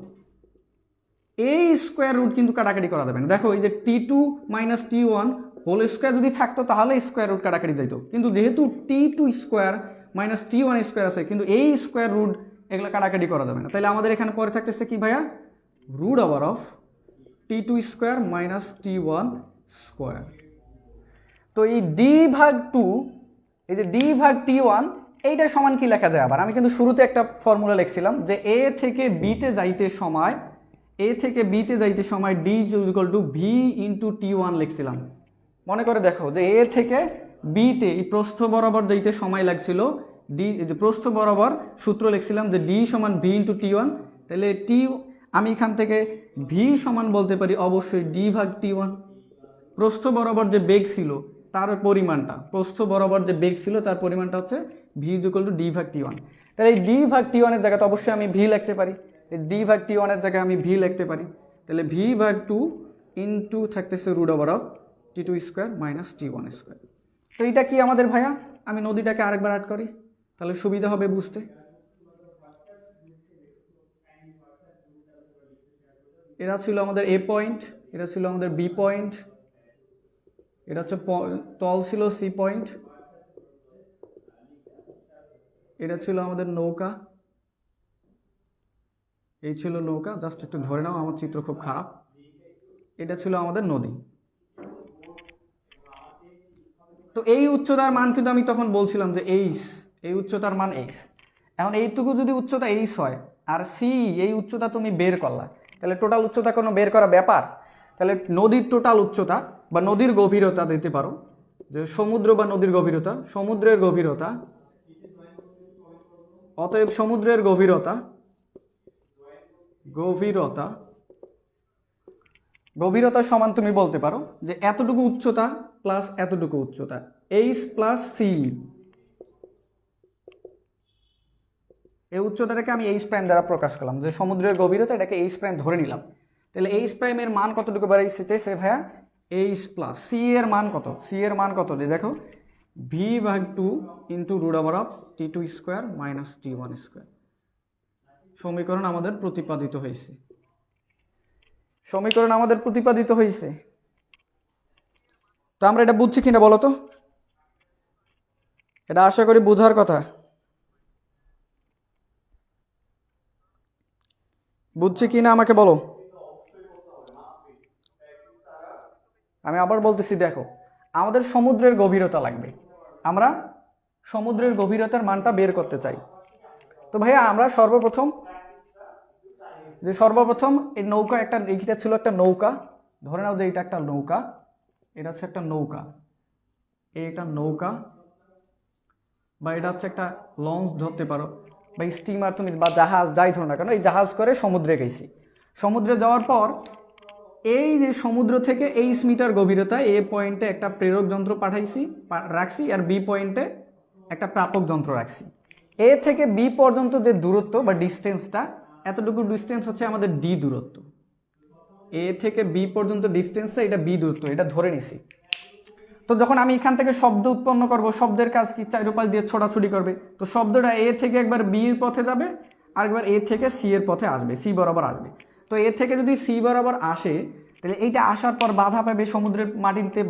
এই স্কোয়ার রুট কিন্তু কাটাকাটি করা যাবে না, দেখো এই যে t2 minus t1 whole square যদি থাকতো তাহলে স্কোয়ার রুট কাটাকাটি যাইতো, কিন্তু যেহেতু t2² মাইনাস t1² আছে, কিন্তু এই স্কোয়ার রুট এগুলো কাটাকাটি করা যাবে না, তাহলে আমাদের এখানে পরে থাকতেছে কি ভাইয়া, √, t2² মাইনাস t1²। তো এই d/2, এই যে d/t1, এইটার সমান কি লেখা যায় আবার, আমি কিন্তু শুরুতে একটা ফর্মুলা লিখছিলাম যে a থেকে b তে যাইতে সময় d v ইন্টু t1 লিখছিলাম। মনে করে দেখো যে a থেকে b তে এই প্রস্থ বরাবর যাইতে সময় লাগছিল প্রস্থ বরাবর সূত্র লিখছিলাম যে d সমান v ইন্টু t1, তাহলে আমি এখান থেকে v সমান বলতে পারি অবশ্যই d/t1। প্রস্থ বরাবর যে বেগ ছিল তার পরিমাণটা, তার পরিমাণটা হচ্ছে v d/t1। তাহলে এই d/t1 এর জায়গাতে অবশ্যই আমি v লিখতে পারি, এই d/t1 এর জায়গায় আমি v লিখতে পারি, তাহলে v/2 ইন্টু থাকতেছে √, t2² মাইনাস t1²। তো এটা কি আমাদের ভাইয়া, আমি নদীটাকে আরেকবার আট করি তাহলে সুবিধা হবে বুঝতে। এরা ছিল আমাদের এ পয়েন্ট, এটা ছিল আমাদের বি পয়েন্ট, এটা হচ্ছে তল ছিল সি পয়েন্ট, এটা ছিল আমাদের নৌকা, এই ছিল নৌকা, জাস্ট একটু ধরে নাও আমার চিত্র খুব খারাপ, এটা ছিল আমাদের নদী। তো এই উচ্চতার মান কিন্তু আমি তখন বলছিলাম যে এই উচ্চতার মান x। এখন এইটুকু যদি উচ্চতা h হয় আর c এই উচ্চতা তুমি বের করলা, তাহলে টোটাল উচ্চতা কোনো বের করা ব্যাপার, তাহলে নদীর টোটাল উচ্চতা বা নদীর গভীরতা দিতে পারো, যে সমুদ্র বা নদীর গভীরতা, অতএব সমুদ্রের গভীরতা সমান তুমি বলতে পারো যে এতটুকু উচ্চতা প্লাস এতটুকু উচ্চতা, h প্লাস c। এই উচ্চতাটাকে আমি h প্রাইম দ্বারা প্রকাশ করলাম, যে সমুদ্রের গভীরতা এটাকে h প্রাইম ধরে নিলাম। তাহলে h প্রাইমের মান কতটুকু বাড়াইছে সে ভাইয়া, h প্লাস c এর মান কত, যে দেখো v/2 into √, t2² minus t1²। সমীকরণ আমাদের প্রতিপাদিত হয়েছে। তো আমরা এটা বুঝছি কিনা বলো তো, এটা আশা করি বোঝার কথা, বুঝছি কিনা আমাকে বলো। আমি আবার বলতেছি, দেখো আমাদের সমুদ্রের গভীরতা লাগবে, আমরা সমুদ্রের গভীরতার মানটা বের করতে চাই। তো ভাইয়া আমরা সর্বপ্রথম এই নৌকা এইটা ছিল একটা নৌকা, ধরে নাও যে এটা একটা নৌকা, এটা হচ্ছে একটা নৌকা, এটা নৌকা বা এটা হচ্ছে একটা লঞ্চ ধরতে পারো, বা স্টিমার তুমি বা জাহাজ যাই ধরো না কেন, এই জাহাজ করে সমুদ্রে গেছি। সমুদ্রে যাওয়ার পর এই যে সমুদ্র থেকে 23 মিটার গভীরতায় এ পয়েন্টে একটা প্রেরক যন্ত্র রাখছি, আর বি পয়েন্টে একটা প্রাপক যন্ত্র রাখছি। এ থেকে বি পর্যন্ত যে দূরত্ব বা ডিস্টেন্সটা, এতটুকু ডিস্টেন্স হচ্ছে আমাদের ডি দূরত্ব। এ থেকে বি পর্যন্ত ডিস্টেন্সটা, এটা বি দূরত্ব, এটা ধরে নিছি। তো যখন আমি এখান থেকে শব্দ উৎপন্ন করব, শব্দের কাজ কি, চারপাশ দিয়ে ছোটাছুটি করবে। তো শব্দটা এ থেকে একবার বি এর পথে যাবে, আরেকবার এ থেকে সি এর পথে আসবে, সি বরাবর আসবে। তো এ থেকে যদি সি বরাবর আসে, তাহলে এইটা আসার পর বাধা পাবে, সমুদ্রের মাটিতে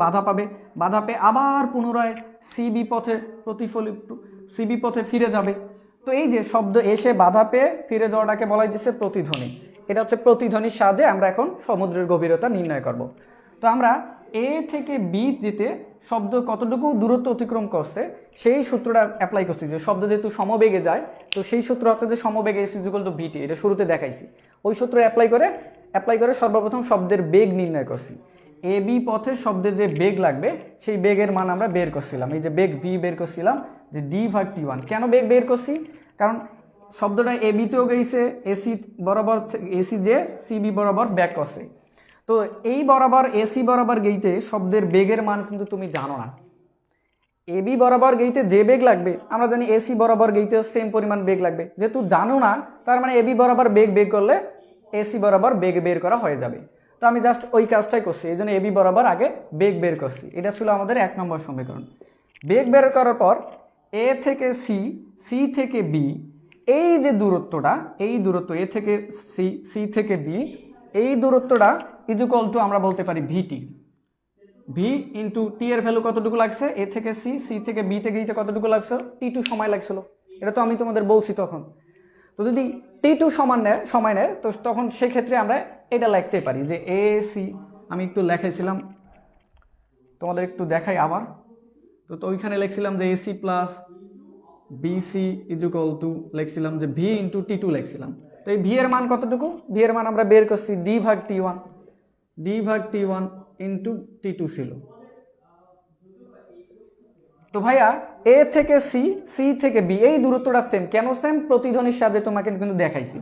বাধা পেয়ে আবার পুনরায় সিবি পথে ফিরে যাবে। তো এই যে শব্দ এসে বাধা পেয়ে ফিরে যাওয়াটাকে বলা হচ্ছে প্রতিধ্বনি। এটা হচ্ছে প্রতিধ্বনির সাহায্যে আমরা এখন সমুদ্রের গভীরতা নির্ণয় করব। তো আমরা এ থেকে বি যেতে শব্দ কতটুকু দূরত্ব অতিক্রম করছে সেই সূত্রটা অ্যাপ্লাই করছি, যে শব্দ যেহেতু সমবেগে যায়, তো সেই সূত্র হচ্ছে যে সমবেগে এস ইকুয়াল টু ভিটি, এটা শুরুতে দেখাইছি। ওই সূত্র অ্যাপ্লাই করে সর্বপ্রথম শব্দের বেগ নির্ণয় করছি। এ বি পথে শব্দের যে বেগ লাগবে সেই বেগের মান আমরা বের করছিলাম। এই যে বেগ ভি বের করছিলাম যে d/t1। কেন বেগ বের করছি? কারণ শব্দটা এ বিতেও গেছে, এসি বরাবর, এসি যে সিবি বরাবর ব্যাক করছে। তো এই বরাবর এসি বরাবর গেইতে শব্দের বেগের মান কিন্তু তুমি জানো না। এবি বরাবর গেইতে যে বেগ লাগবে আমরা জানি এসি বরাবর গেইতেও সেম পরিমাণ বেগ লাগবে। যেহেতু জানো না, তার মানে এবি বরাবর বেগ করলে এসি বরাবর বেগ বের করা হয়ে যাবে। তো আমি জাস্ট ওই কাজটাই করছি, এই জন্য এবি বরাবর আগে বেগ বের করছি। এটা ছিল আমাদের 1 নম্বর সমীকরণ। বেগ বের করার পর এ থেকে সি থেকে বি, এই যে দূরত্বটা, এই দূরত্ব এ থেকে সি থেকে বি, এই দূরত্বটা ইকুয়াল টু আমরা বলতে পারি ভিটি। ভি ইন্টু টি এর ভ্যালু কতটুকু লাগছে, এ থেকে সি থেকে বি থেকে ইতে কতটুকু লাগছে, টি2 সময় লাগছিল। এটা তো আমি তোমাদের বলছি তখন। তো যদি টি2 সময় নেয় তো তখন সেক্ষেত্রে আমরা এটা লিখতে পারি যে এ সি, আমি একটু লেখাইছিলাম তোমাদের একটু দেখাই আবার। তো ওইখানে লিখছিলাম যে AC plus BC equal to লিখছিলাম যে ভি ইন্টু টি2 লিখছিলাম। তো এই ভি এর মান কতটুকু, ভি এর মান আমরা বের করছি d/t1 ইন্টু টি2 ছিল। তো ভাইয়া এ থেকে সি থেকে বি এই দূরত্বটা সেম। কেন সেম? প্রতিধ্বনির সাথে তোমাকে কিন্তু দেখাইছি।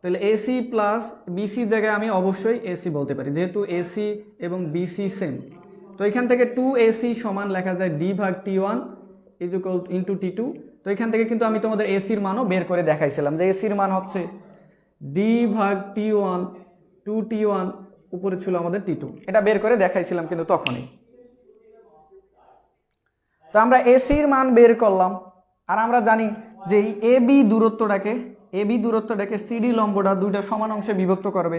তাহলে এসি প্লাস বিসি জায়গায় আমি অবশ্যই এসি বলতে পারি, যেহেতু এসি এবং বিসি সেম। তো এখান থেকে 2ac সমান লেখা যায় d/t1 ইন্টু টি2। তো এখান থেকে কিন্তু আমি তোমাদের এসির মানও বের করে দেখাইছিলাম যে এসির মান হচ্ছে d/t1 2t1, উপরে ছিল আমাদের টি2। এটা বের করে দেখাইছিলাম কিন্তু তখনই। তো আমরা এসির মান বের করলাম, আর আমরা জানি যে এই এবি দূরত্বটাকে সিডি লম্বটা দুইটা সমান অংশে বিভক্ত করবে,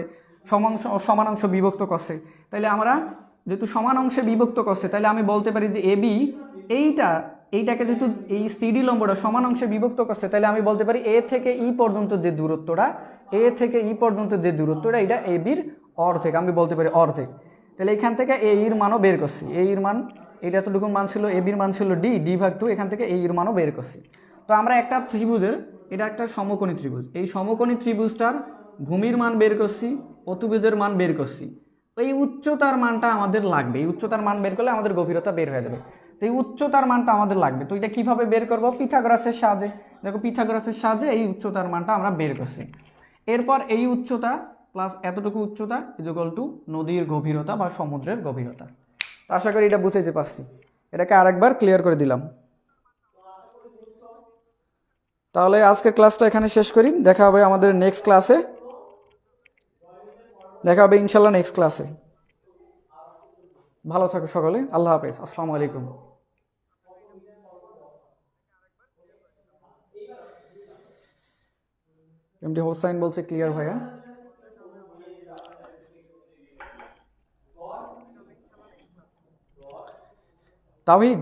সমান অংশ বিভক্ত করছে। তাইলে আমরা যেহেতু সমান অংশে বিভক্ত করছে, তাহলে আমি বলতে পারি যে এবি এইটাকে যেহেতু এই সিডি লম্বটা সমান অংশে বিভক্ত করছে, তাহলে আমি বলতে পারি এ থেকে ই পর্যন্ত যে দূরত্বটা, এটা এবির অর্ধেক, আমি বলতে পারি অর্ধেক। তাহলে এখান থেকে এ এর মানও বের করছি, এ এর মান এটা এতটুকু মান ছিল, এবির মান ছিল d/2, এখান থেকে এই এর মানও বের করছি। তো আমরা একটা ত্রিভুজের, এটা একটা সমকোণী ত্রিভুজ, এই সমকোণী ত্রিভুজটার ভূমির মান বের করছি, অতিভুজের মান বের করছি। এই উচ্চতার মানটা আমাদের লাগবে, এই উচ্চতার মান বের করলে আমাদের গভীরতা বের হয়ে যাবে। তো এই উচ্চতার মানটা আমাদের লাগবে। তো এটা কিভাবে বের করব? পিথাগোরাসের সাহায্যে। দেখো পিথাগোরাসের সাহায্যে এই উচ্চতার মানটা আমরা বের করছি। এরপর এই উচ্চতা প্লাস এতটুকু উচ্চতা ইকুয়াল টু নদীর গভীরতা বা সমুদ্রের গভীরতা। আশা করি এটা বুঝাইতে পারছি। এটাকে আরেকবার ক্লিয়ার করে দিলাম। তাহলে আজকের ক্লাসটা এখানে শেষ করি। দেখা হবে আমাদের নেক্সট ক্লাসে, ইনশাল্লাহ নেক্সট ক্লাসে। ভালো থাকো সকলে, আল্লাহ হাফেজ, আসসালামু আলাইকুম। এমডি হোসাইন বলছে ক্লিয়ার ভাইয়া। তাওহীদ